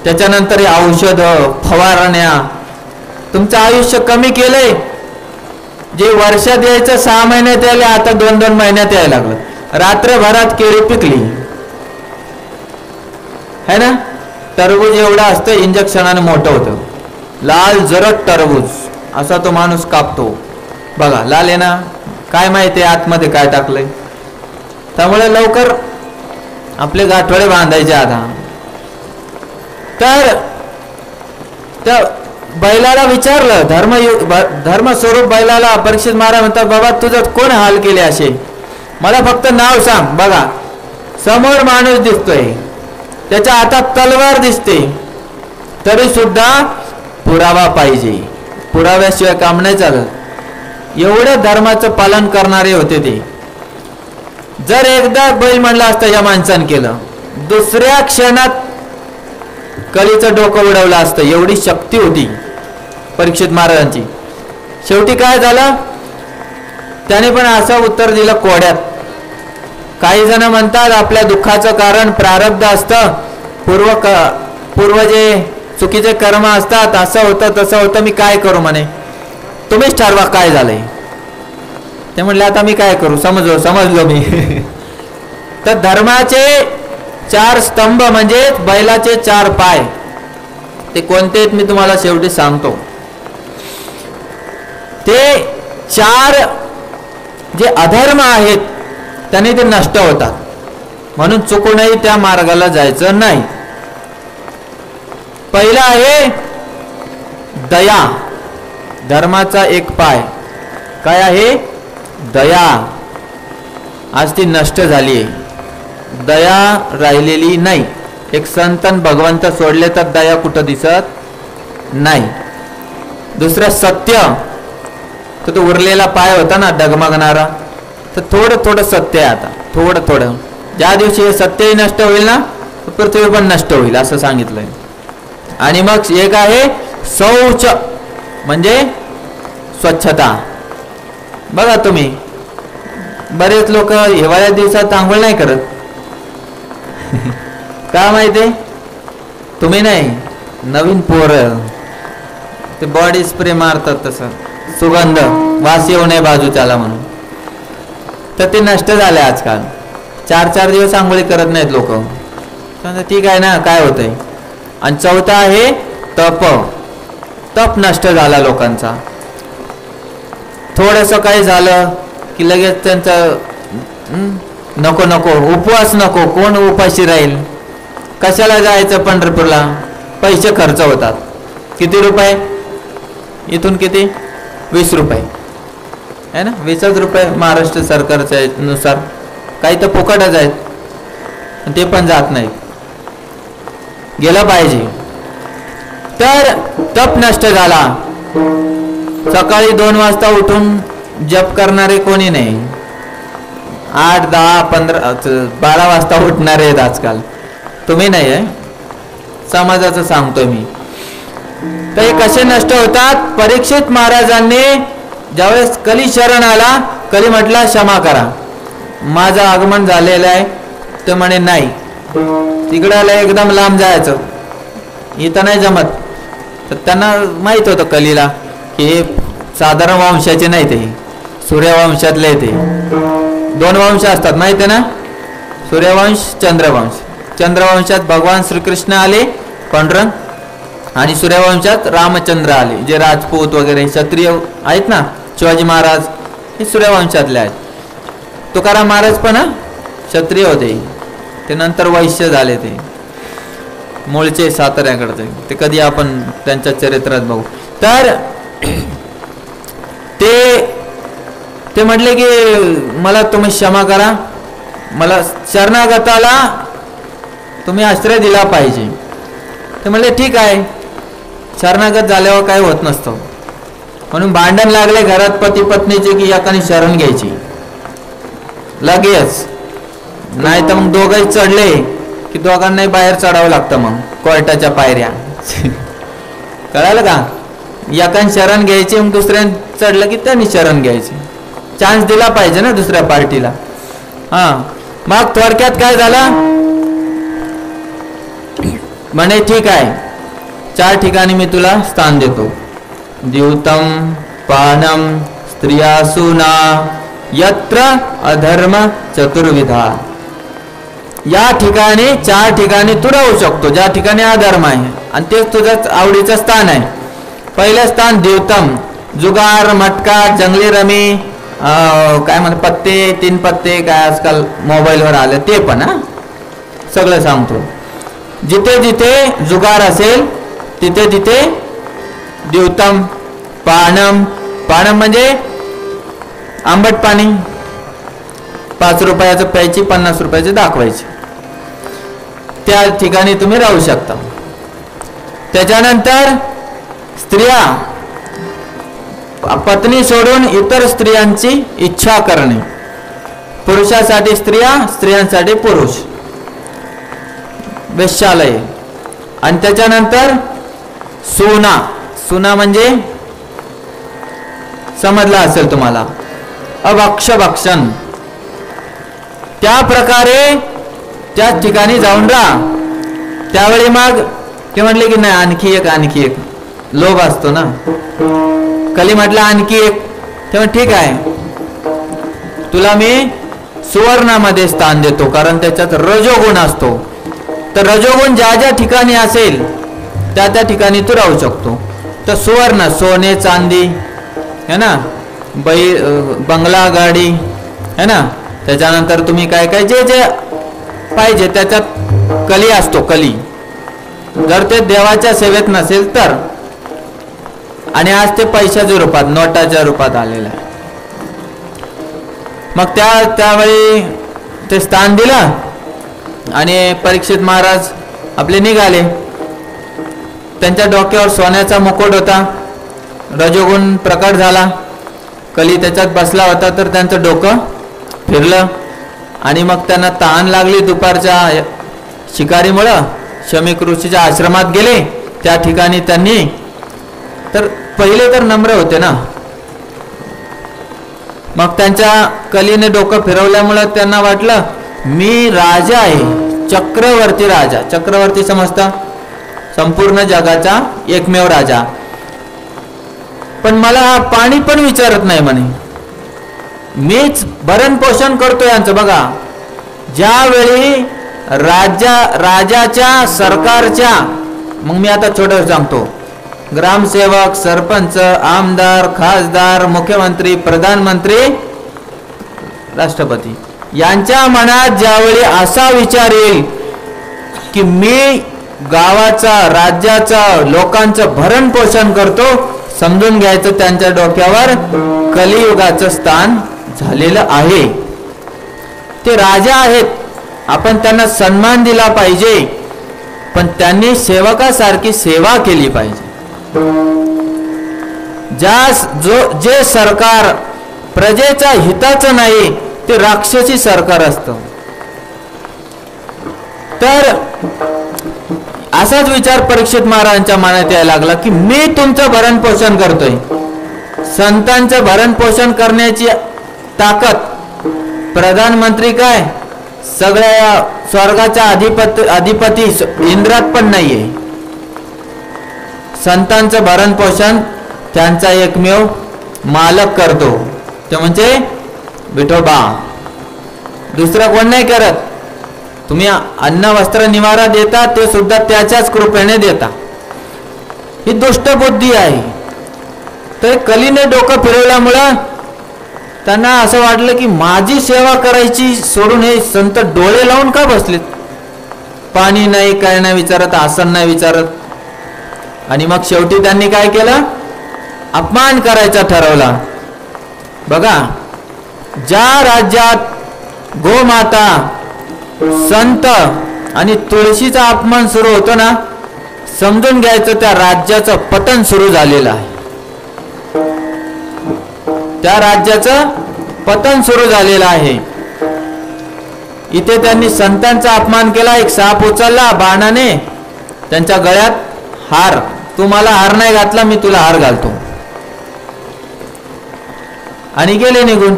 Speaker 1: त्याच्यानंतर हे औषध फवारण्या, तुमचं आयुष्य कमी केलंय. जे वर्षात यायचं 6 महिन्यात यायला, आता 2-2 महिन्यात यायला लागलं. रात्रभरात केळी पिकली है ना. टरबूज एवढं असतं, इंजेक्शनाने मोठं होतं. लाल जरट टरबूज असा तो माणूस कापतो बघा. लाल आहे ना, काय माहिती आतमध्ये काय टाकलंय. त्यामुळे लवकर आपले गाठोडे बांधायचे आता. तर त्या बैलाला विचारलं, धर्मस्वरूप बैलाला परीक्षित महाराज म्हणतात, बाबा तुझं कोण हाल केले असे, मला फक्त नाव सांग. बघा, समोर माणूस दिसतोय, त्याच्या हातात तलवार दिसते, तरी सुद्धा पुरावा पाहिजे. पुराव्याशिवाय काम नाही चालत. एवढं धर्माचं पालन करणारे होते ते. जर एकदा बैल म्हणला असता या माणसानं केलं, दुसऱ्या क्षणात कलीचं डोकं उडवलं असतं. एवढी शक्ती होती परीक्षित महाराजांची. शेवटी काय झालं, त्याने पण असं उत्तर दिलं कोड्यात. काही जण म्हणतात आपल्या दुःखाचं कारण प्रारब्ध असतं, पूर्व जे चुकीचे कर्म असतात, असं होतं तसं होतं, मी काय करू म्हणे, तुम्हीच ठरवा काय झालंय. ते म्हणले आता मी काय करू, समजलो मी. तर धर्माचे 4 स्तंभ म्हणजे बैलाचे 4 पाय, ते कोणते आहेत मी तुम्हाला शेवटी सांगतो. ते 4 जे अधर्म आहेत त्याने ते नष्ट होतात, म्हणून चुकूनही त्या मार्गाला जायचं नाही. पहिला आहे दया. धर्माचा 1 पाय काय आहे, दया. आज ती नष्ट झाली आहे, दया राहिलेली नाही. एक संतन भगवंत सोडले तर दया कुठं दिसत नाही. दुसरं सत्य, तो उरलेला पाय होता ना डगमगणारा, तर थोडं सत्य आहे आता, थोडं. ज्या दिवशी हे सत्यही नष्ट होईल ना, पृथ्वी पण नष्ट होईल असं सांगितलंय. आणि मग एक आहे शौच, म्हणजे स्वच्छता. बघा तुम्ही, बरेच लोक हिवाळ्या दिवसात आंघोळ नाही करत. का माहिती, तुम्ही नाही, नवीन पोरं ते बॉडी स्प्रे मारतात, तसं सुगंध वास येऊ नये बाजूच्याला म्हणून. तर ते नष्ट झाले आजकाल. 4-4 दिवस आंघोळी करत नाहीत लोक. ठीक आहे ना, काय होतंय. आणि चौथा आहे तप नष्ट झाला लोकांचा. थोडंसं काही झालं की लगेच त्यांचं नको उपवास नको, कोण उपाशी राहील, कशाला जायचं पंढरपूरला, पैसे खर्च होतात. किती रुपये, इथून किती, 20 रुपये आहे ना, 20 रुपये महाराष्ट्र सरकारच्या नुसार. काही तर फुकटच आहेत, ते पण जात नाही. गेलं पाहिजे. तर तप नष्ट झाला. सकाळी 2 वाजता उठून जप करणारे कोणी नाही. 8, 10, 15, 12 वाजता उठणारे आहेत आजकाल. तुम्ही नाही आहे, समाजाचं सांगतोय मी. तर हे कसे नष्ट होतात. परीक्षित महाराजांनी ज्यावेळेस कली शरण आला, कली म्हटला क्षमा करा, माझं आगमन झालेलं आहे. ते म्हणे नाही, तिकडं एकदम लांब जायचं, इथं नाही जमत. तर त्यांना माहित होतं कलीला की हे साधारण वंशाचे नाही, ते सूर्यवंशातले. ते 2 वंश असतात माहिती आहे ना, सूर्यवंश, चंद्रवंश. चंद्रवंशात भगवान श्रीकृष्ण आले पांडुरंग, आणि सूर्यवंशात रामचंद्र आले, जे राजपूत वगैरे क्षत्रिय आहेत ना, शिवाजी महाराज हे सूर्यवंशातले आहेत. तुकाराम महाराज पण क्षत्रिय होते, ते नंतर वैश्य झाले, ते मूळचे साताऱ्याकडचे. ते कधी आपण त्यांच्या चरित्रात बघू. तर ते म्हटले की मला तुम्ही क्षमा करा, मला शरणागताला तुम्ही आश्रय दिला पाहिजे. ते म्हणले ठीक आहे, शरणागत झाल्यावर काय होत नसतं. म्हणून भांडण लागले घरात पती पत्नीचे की एकाने शरण घ्यायची लगेच, नाही तर मग दोघंही चढले की दोघांनाही बाहेर चढावं लागतं मग कोर्टाच्या पायऱ्या. कळालं का? एकाने शरण घ्यायची, मग दुसऱ्याने चढलं की त्यांनी शरण घ्यायची. चान्स दिला पाहिजे ना दुसऱ्या पार्टीला. मग थोडक्यात काय झालं, म्हणे ठीक आहे 4 ठिकाणी मी तुला स्थान देतो. द्यूतम पानम स्त्रिया सुना यत्र अधर्म चतुर्विधा. या ठिकाणी 4 ठिकाणी तू राहू शकतो ज्या ठिकाणी अधर्म आहे, आणि तेच तुझं आवडीचं स्थान आहे. पहिलं स्थान द्यूतम, जुगार, मटका, जंगली रमी, काय म्हणतात पत्ते, 3 पत्ते, काय आजकाल मोबाईलवर आलं ते पण सगळं सांगतो. जिथे जिथे जुगार असेल तिथे तिथे द्यूतम. पानम, पानम म्हणजे आंबट पाणी, 5 रुपयाचं प्यायची, 50 रुपयाचे दाखवायची, त्या ठिकाणी तुम्ही राहू शकता. त्याच्यानंतर स्त्रिया, पत्नी सोडून इतर स्त्रियांची इच्छा करणे. पुरुषासाठी स्त्रिया, स्त्रियांसाठी पुरुष, वेश्यालय. आणि त्याच्यानंतर सुना, सुना म्हणजे समजला असेल तुम्हाला, अभक्ष भक्षण. त्या प्रकारे त्या ठिकाणी जाऊन राहा. त्यावेळी मग ते म्हटले की नाही आणखी एक लोभ असतो ना. कली म्हटलं आणखी एक, तेव्हा ठीक आहे तुला मी सुवर्णामध्ये स्थान देतो, कारण त्याच्यात रजोगुण असतो. तर रजोगुण ज्या ज्या ठिकाणी असेल त्या त्या ठिकाणी तू राहू शकतो. तर सुवर्ण, सोने चांदी है ना, बंगला गाडी है ना. त्याच्यानंतर तुम्ही काय काय जे जे पाहिजे त्याच्यात कली असतो. कली जर ते देवाच्या सेवेत नसेल तर, आणि आज ते पैशाच्या रूपात, नोटाच्या रूपात आलेलं आहे. मग त्यावेळी ते स्थान दिलं आणि परीक्षित महाराज आपले निघाले. त्यांच्या डोक्यावर सोन्याचा मुकुट होता. रजोगुण प्रकट झाला, कली त्याच्यात बसला होता, तर त्यांचं डोकं फिरलं आणि मग त्यांना तहान लागली दुपारच्या शिकारीमुळं. शमीक ऋषीच्या आश्रमात गेले. त्या ठिकाणी त्यांनी, तर पहिले तर नम्र होते ना, मग त्यांच्या कलीने डोकं फिरवल्यामुळं त्यांना वाटलं मी राजा आहे, चक्रवर्ती राजा. चक्रवर्ती समजता संपूर्ण जगाचा एकमेव राजा, पण मला पाणी पण विचारत नाही म्हणे, मीच भरण पोषण करतो यांचं. बघा, ज्यावेळी राजाच्या सरकारच्या, मग मी आता छोटं सांगतो, ग्रामसेवक, सरपंच, आमदार, खासदार, मुख्यमंत्री, प्रधानमंत्री, राष्ट्रपती यांच्या मनात ज्यावेळी असा विचार येईल की मी गावाचा, राज्याचा, लोकांचं भरण पोषण करतो, समजून घ्यायचं त्यांच्या डोक्यावर कलियुगाचं स्थान झालेलं आहे. ते राजा आहेत, आपण त्यांना सन्मान दिला पाहिजे, पण त्यांनी सेवकासारखी सेवा केली पाहिजे. जे सरकार प्रजेच्या हिताचं नाही ते राक्षसी सरकार असतं. तर असाच विचार परीक्षित महाराजांच्या मनात यायला लागला की मी तुमचं भरण पोषण करतोय. संतांचं भरण पोषण करण्याची ताकद प्रधानमंत्री काय सगळ्या स्वर्गाचा अधिपती इंद्रात पण नाहीये. संतांचं भरण पोषण त्यांचा एकमेव मालक करतो, ते म्हणजे विठोबा, दुसरा कोण नाही करत. तुम्ही अन्न वस्त्र निवारा देता ते सुद्धा त्याच्याच कृपेने देता. ही दुष्ट बुद्धी आहे. तर कलीने डोकं फिरवल्यामुळं त्यांना असं वाटलं की माझी सेवा करायची सोडून हे संत डोळे लावून का बसलेत, पाणी नाही, काय नाही विचारत, आसन नाही विचारत. आणि मग शेवटी त्यांनी काय केलं, अपमान करायचा ठरवला. बघा, ज्या राज्यात गोमाता, संत आणि तुळशीचा अपमान सुरू होतो ना, समजून घ्यायचं त्या राज्याचं पतन सुरू झालेलं आहे. त्या राज्याचं पतन सुरू झालेलं आहे. इथे त्यांनी संतांचा अपमान केला. एक साप उचलला बाणाने, त्यांच्या गळ्यात हार, तू मला हार नाही घातला, मी तुला हार घालतो, आणि गेले निघून.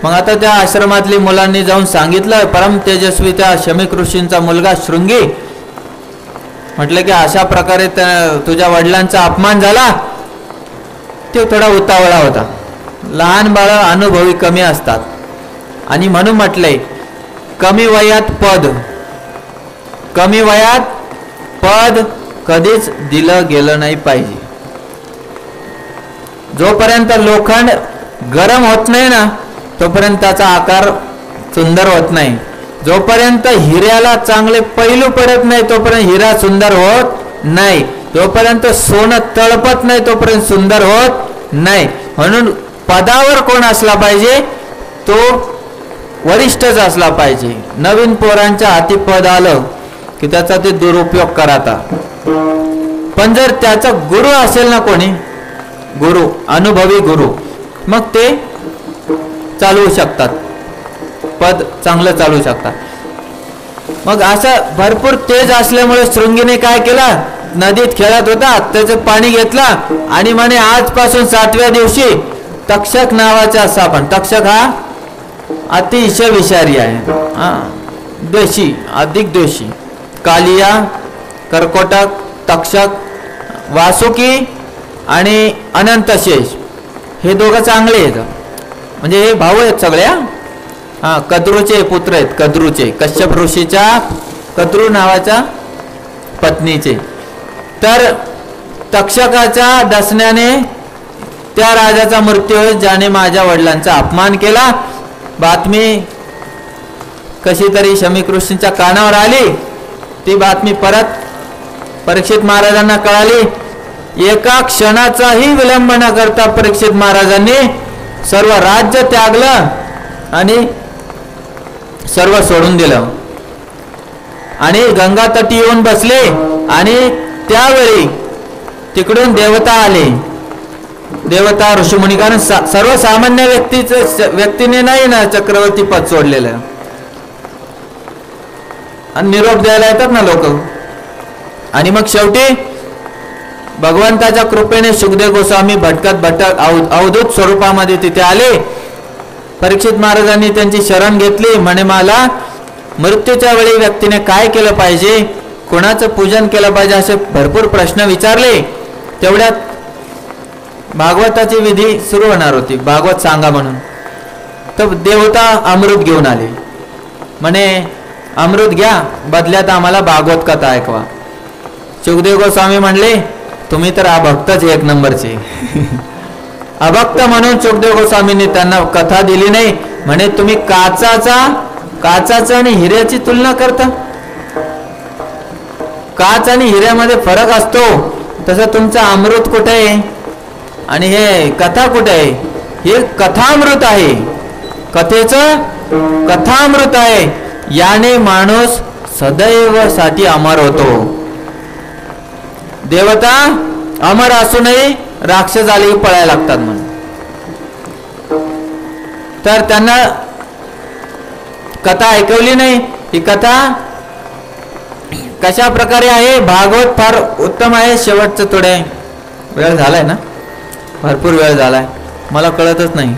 Speaker 1: मग आता त्या आश्रमातली मुलांनी जाऊन सांगितलं, परम तेजस्वी त्या शमीक ऋषींचा मुलगा शृंगी, म्हटलं की अशा प्रकारे तुझ्या वडिलांचा अपमान झाला. तो थोडा उतावळा होता. लहान बाळ अनुभवी कमी असतात, आणि म्हणून म्हटलंय कमी वयात पद, कमी वयात पद कधीच दिलं गेलं नाही पाहिजे. जोपर्यंत लोखंड गरम होत नाही ना, तोपर्यंत त्याचा आकार सुंदर होत नाही. जोपर्यंत हिऱ्याला चांगले पैलू पडत नाही, तोपर्यंत हिरा सुंदर होत नाही. जोपर्यंत सोनं तळपत नाही, तोपर्यंत सुंदर होत नाही. म्हणून पदावर कोण असला पाहिजे, तो वरिष्ठच असला पाहिजे. नवीन पोरांच्या हाती पद आलं की त्याचा ते दुरुपयोग कराता. पण जर त्याचा गुरु असेल ना, कोणी गुरु, अनुभवी गुरु, मग ते चालवू शकतात, पद चांगलं चालवू शकतात. मग असं भरपूर तेज असल्यामुळे शृंगीने काय केलं, नदीत खेळत होता, त्याचं पाणी घेतलं आणि म्हणे आजपासून 7व्या दिवशी तक्षक नावाचा सापण, तक्षक हा अतिशय विषारी आहे, द्वेषी, अधिक द्वेषी. कालिया, कर्कोटक, तक्षक, वासुकी आणि अनंतशेष हे दोघं चांगले आहेत. म्हणजे हे भाऊ आहेत सगळ्या. कद्रूचे पुत्र आहेत, कद्रूचे, कश्यप ऋषीच्या कद्रू नावाच्या पत्नीचे. तर तक्षकाच्या डसण्याने त्या राजाचा मृत्यू होईल ज्याने माझ्या वडिलांचा अपमान केला. बातमी कशी तरी शमीक ऋषींच्या कानावर आली. ती बातमी परत परीक्षित महाराजांना कळाली. एका क्षणाचाही विलंब न करता परीक्षित महाराजांनी सर्व राज्य त्यागलं आणि सर्व सोडून दिलं आणि गंगा तटी येऊन बसले. आणि त्यावेळी तिकडून देवता आले, देवता ऋषीमुनी. कारण सर्वसामान्य व्यक्तीने नाही ना चक्रवर्ती पद सोडलेलं, आणि निरोप द्यायला येतात ना लोक. आणि मग शेवटी भगवंताच्या कृपेने सुखदेव गोस्वामी भटकत अवधूत स्वरूपामध्ये तिथे आले. परीक्षित महाराजांनी त्यांची शरण घेतली. म्हणे मला मृत्यूच्या वेळी व्यक्तीने काय केलं पाहिजे, कोणाचं पूजन केलं पाहिजे, असे भरपूर प्रश्न विचारले. तेवढ्यात भागवताची विधी सुरू होणार होती, भागवत सांगा म्हणून. तर देवता अमृत घेऊन आले. म्हणे अमृत घ्या, बदल्यात आम्हाला भागवत कथा ऐकवा. सुखदेव गोस्वामी म्हणले तुम्ही तर अभक्तच एक नंबरचे. अभक्त म्हणून सुखदेव गोस्वामींनी त्यांना कथा दिली नाही. म्हणे तुम्ही काचाचा आणि हिऱ्याची तुलना करता. काच आणि हिऱ्यामध्ये फरक असतो, तसं तुमचं अमृत कुठे आहे आणि हे कथा कुठे आहे. हे कथामृत आहे, कथेचं कथामृत आहे. याने माणूस सदैव साठी अमर होतो. देवता अमर असूनही राक्षस आले की पळायला लागतात म्हणून. तर त्यांना कथा ऐकवली नाही. ही कथा कशा प्रकारे आहे, भागवत फार उत्तम आहे. शेवटचं थोडे वेळ झालाय ना, भरपूर वेळ झालाय, मला कळतच नाही.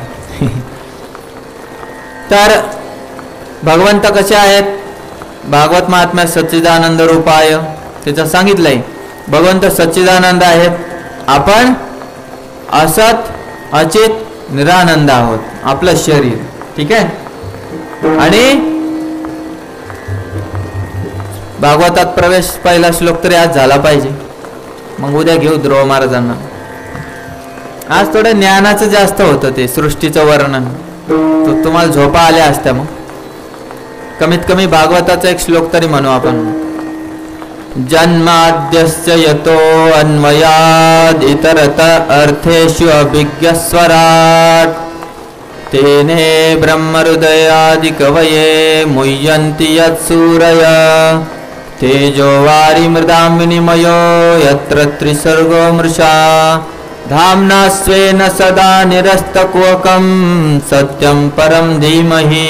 Speaker 1: तर भगवंत कसे आहेत, भागवत महात्म्यात सच्चिदानंद रूपाय त्याचं सांगितलंय. भगवंत सच्चिदानंद आहेत, आपण असत अचित निरानंद आहोत, आपलं शरीर. ठीक आहे. आणि भागवतात प्रवेश पहिला श्लोक तरी आज झाला पाहिजे, मग उद्या घेऊ ध्रुव महाराजांना. आज थोडं ज्ञानाचं जास्त होतं, ते सृष्टीचं वर्णन. तुम्हाला झोपा आल्या असत्या, मग कमीत कमी भागवताचा एक श्लोक तरी म्हणू आपण. जन्माद्यस्य यतो अन्वयाद इतरत अर्थेषु अभिज्ञस्वराट तेने ब्रह्महृदयादिकवये मुह्यन्ति यत्सूरय तेजो वारिमृदां विनिमयो यत्र त्रिसर्गो मृषा धाम्ना स्वेन सदा निरस्तक्वकं सत्यं परं धीमहि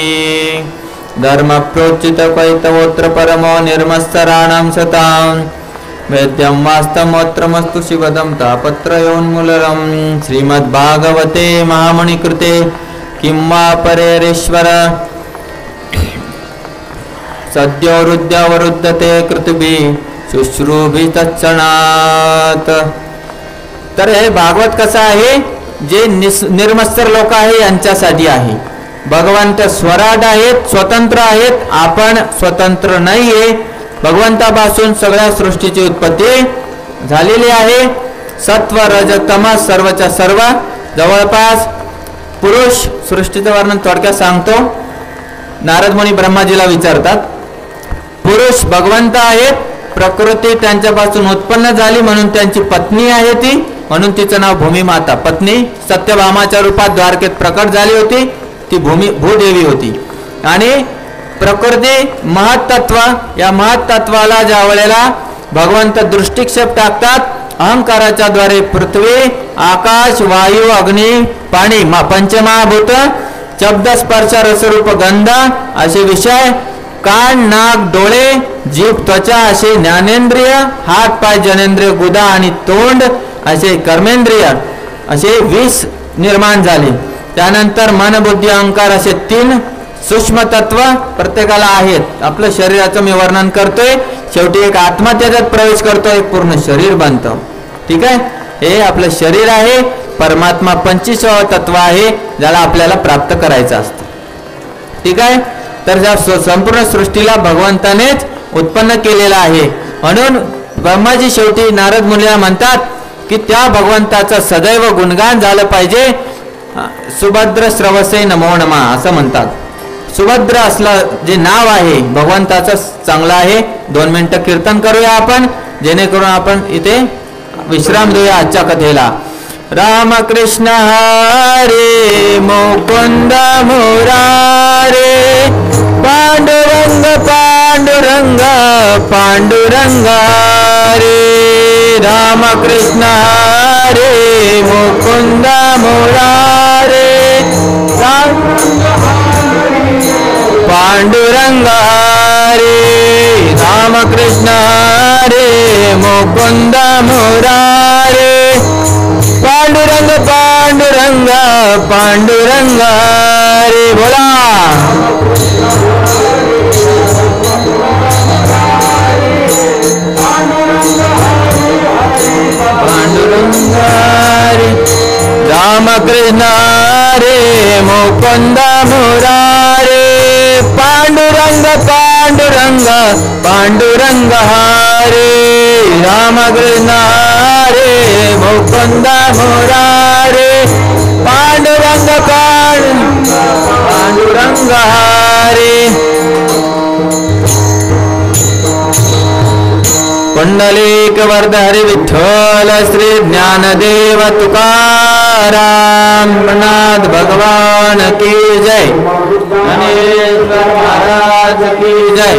Speaker 1: धर्मप्रोचितकैतवोऽत्र परमो निर्मत्सराणां सतां वेद्यं वास्तवमोत्रमस्तु शिवदं तापत्रयोन्मूलनं श्रीमद्भागवते महामुनिकृते किं वा परेरीश्वर सद्योरुद्यावरुद्धते कृतुभिः शुश्रूभिः तत्क्षणात्. तर हे भागवत कसं आहे, जे निर्मत्सर लोक आहे यांच्यासाठी आहे. भगवंत स्वराट आहेत, स्वतंत्र आहेत, आपण स्वतंत्र नाहीये. भगवंतापासून सगळ्या सृष्टीची उत्पत्ती झालेली आहे. सत्व रज तमस सर्वच्या सर्व. जवळपास पुरुष सृष्टीचं वर्णन थोडक्यात सांगतो. नारद मुनी ब्रह्माजीला विचारतात, पुरुष भगवंत आहेत, प्रकृती त्यांच्यापासून उत्पन्न झाली म्हणून त्यांची पत्नी आहे ती, म्हणून तिचं नाव भूमिमाता. पत्नी सत्यभामाच्या रूपात द्वारकेत प्रकट झाली होती, ती भूदेवी होती. आणि प्रकृती महत्त्व, या महत्त्वाला ज्या वेळेला भगवंत दृष्टिक्षेप टाकतात, अहंकाराच्या द्वारे पृथ्वी आकाश वायू अग्नी पाणी पंचमहाभूत शब्द स्पर्श रसरूप गंध असे विषय, कान नाक डोळे जीभ त्वचा असे ज्ञानेंद्रिय, हात पाय जनेंद्रिय गुदा आणि तोंड असे कर्मेंद्रिय, असे 20 निर्माण झाले. त्यानंतर मन बुद्धी अहंकार असे 3 सूक्ष्म तत्व प्रत्येकाला आहेत. आपलं शरीराचं मी वर्णन करतोय, शेवटी एक आत्मा त्याच्यात प्रवेश करतो, एक पूर्ण शरीर बनतं. ठीक आहे, हे आपलं शरीर आहे. परमात्मा 25व तत्व आहे, ज्याला आपल्याला प्राप्त करायचं असतं. ठीक आहे, तर ज्या संपूर्ण सृष्टीला भगवंतानेच उत्पन्न केलेला आहे. म्हणून ब्रह्माजी शेवटी नारद मुनीला म्हणतात की त्या भगवंताचं सदैव गुणगान झालं पाहिजे. सुभद्र श्रवसे नमो नमः असं म्हणतात. सुभद्र असलं जे नाव आहे भगवंताचं चांगलं आहे. 2 मिनिटं कीर्तन करूया आपण, जेणेकरून आपण इथे विश्राम देऊया आजच्या कथेला. रामकृष्ण हरे मुकुंद मुरारे पांडुरंग पांडुरंग पांडुरंग रे. रामकृष्ण हरे मुकुंद मुरारे पांडुरंग रे. रामकृष्ण हरे मुकुंद मुरारे पांडुरंग पांडुरंग पांडुरंग रे. बोला पांडुरंग रे. रामकृष्ण रे मुकुंद मुरारे पांडुरंग पांडुरंग पांडुरंग हरे. रामकृष्ण रे मुकुंद मुरारे पांडुरंग पांडुरंग हरे. पुंडलीक वरद हरि विठ्ठल श्री ज्ञानदेव तुकाराम नाथ भगवान की जय. ज्ञानेश्वर महाराज की जय.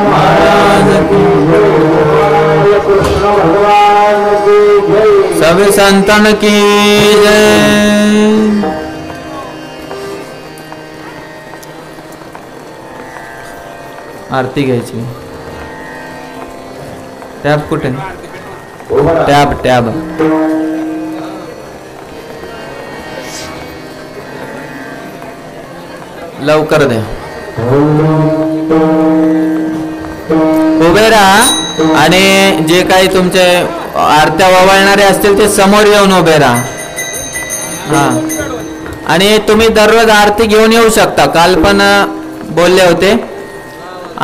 Speaker 1: महाराज की सभी संतन की जय. आरती घ्यायची. टॅब कुठे? टॅब टॅब लवकर द्या. उभे राहा आणि जे काही तुमचे आरत्या ववाळणारे असतील ते समोर येऊन उभे राहा. हा, आणि तुम्ही दररोज आरती घेऊन येऊ शकता. काल पण बोलले होते,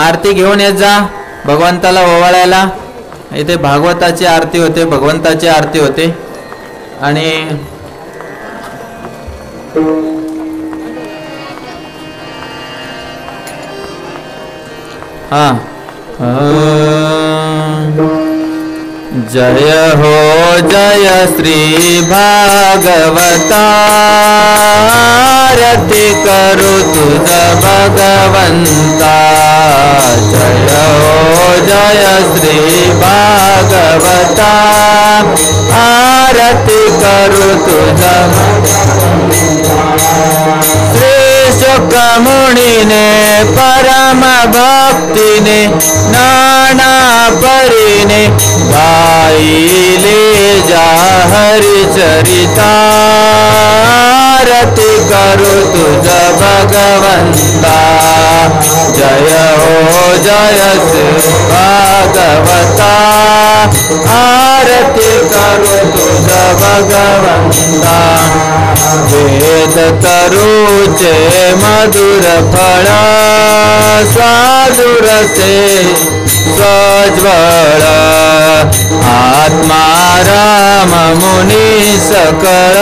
Speaker 1: आरती घेऊन येत जा भगवंताला ओवाळायला. इथे भागवताची आरती होते, भगवंताची आरती होते. आणि हा जय हो जय श्री भागवता, आरती करू तुझ भगवंता। जय हो जय श्री भागवता, आरती करू तुझ श्री शुक मुनीने परम भक्तीने नाना परीने गाईले जा हरि चरिता, आरती करू तुझ भगवंता। जय हो जय श्री भागवता, आरती करू तुझ भगवंता। वेद तरुचे मधुर फळ, साधुर से स्वज्वळ, आत्मा राम मुनी सकळ,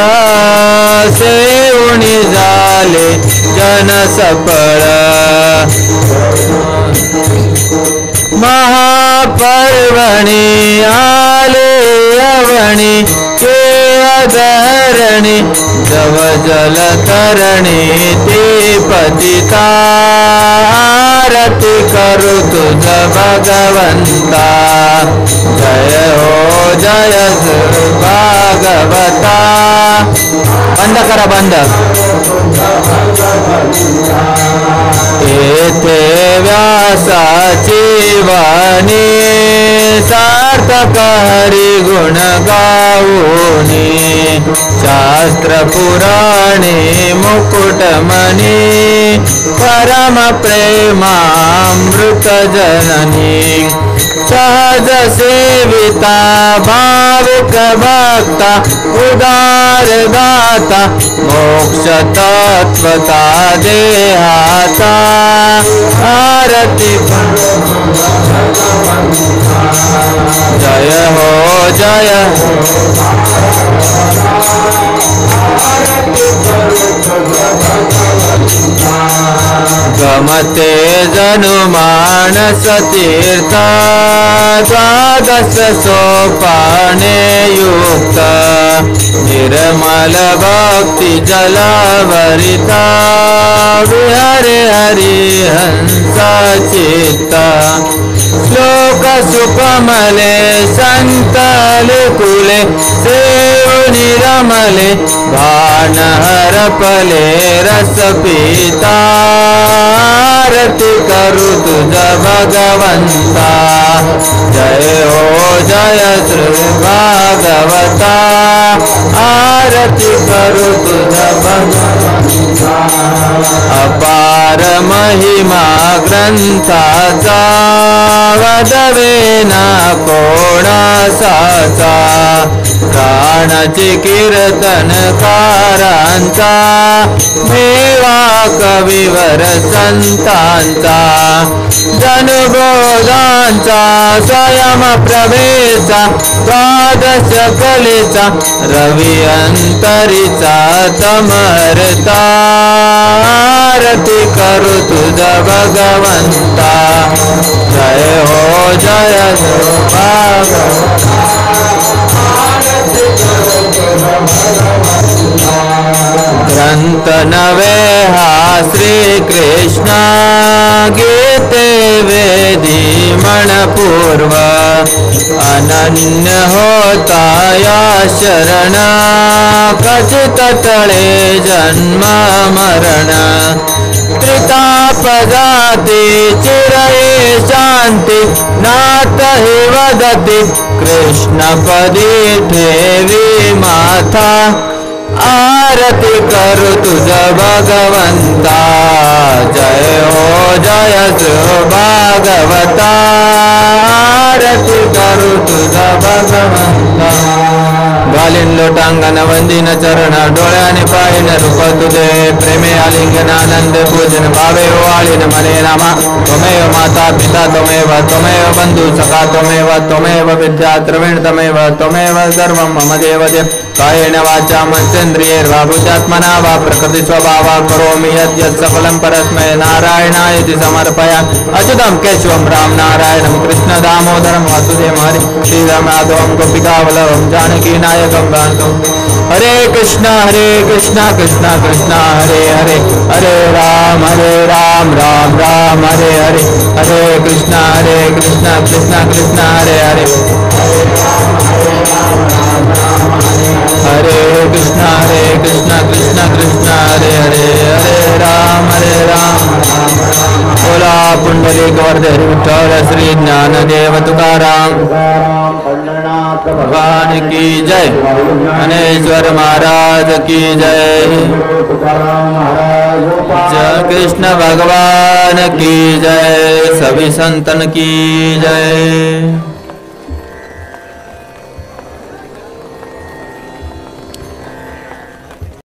Speaker 1: सेवुनी झाले जन सफळ। महापर्वणी आले अवणी के अधरणी, जव जल तरणी ते पतिता, आरती करू तुझ भगवंता। जय हो जय श्री भागवता। बंद करा बंद। येथे व्यासाची वाणी, सार्थक हरि गुण गाऊनी, शास्त्र पुराणे मुकुटमणी, परम प्रेमामृत जननी। सहज सेविता भावुक भक्ता, उदार दाता मोक्ष तत्वता देहाता, आरती जय हो जय गमते जनु मानस तीर्थ, द्वादश सोपाने युक्त, निर्मल भक्ति जलवरिता, विहरे हरि हंस चित्त। श्लोक सुकमले संतले कुले, सेवुनि रमले भान हरपले रस पीता, आरती करू तुझ भगवंता। जय हो जय श्री भागवता, आरती करू तुझ भगवंता। अपार महिमा ग्रंथाचा, वदवेना कोणासाचा, प्राणाची कीर्तन कारांचा, मेवा कविवर संतांचा, जनबोधांचा स्वयं प्रभेचा, द्वादश कलेचा रवी अंतरीचा तमरता, आरती करू तुझ भगवंता। जय हो जय भागवता, ग्रंथ नवे हा श्री कृष्ण, गीते वेदी मनपूर्व, अनन्य होता या शरण, कचित तळे जन्म मरण। त्रिताप जाती चिरये शांती, नाथ हि वदती कृष्ण पदी ठेवी माथा, आरती करू तुझ भगवंता। जय हो जय श्री भागवता, आरती करू तुझ भगवंता। आलीन लोटांगण वंदीन चरण डोळ्याने पाहिन रूप तुझे प्रेमे आलिंगनानंद पूजन भावे आलीन मने नामा त्वमेव माता पिता त्वमेव बंधु सखा त्वमेव विद्या द्रविण त्वमेव सर्वं मम देव देव कायेन वाचा मनसेन्द्रियैर्वा बुद्ध्यात्मना वा प्रकृति स्वभावा करोमि यद्यत् सकलं परस्मै नारायणायति समर्पयामि अच्युतं केशवं राम नारायणं कृष्ण दामोदरं वासुदेवं हरि श्रीरामनाथं गोपिकावल्लभं जानकी नायकं गानतु हरे कृष्णा कृष्णा कृष्णा हरे हरे हरे राम राम राम हरे हरे हरे कृष्णा कृष्णा कृष्णा हरे हरे हरे कृष्णा कृष्णा कृष्णा हरे हरे हरे राम बोला पुंडलिक वर्धे विठ्ठल श्री ज्ञानदेव तुकाराम भगवान की जय ज्ञानेश्वर महाराज की जय जय कृष्ण भगवान की जय सभी संतन की जय।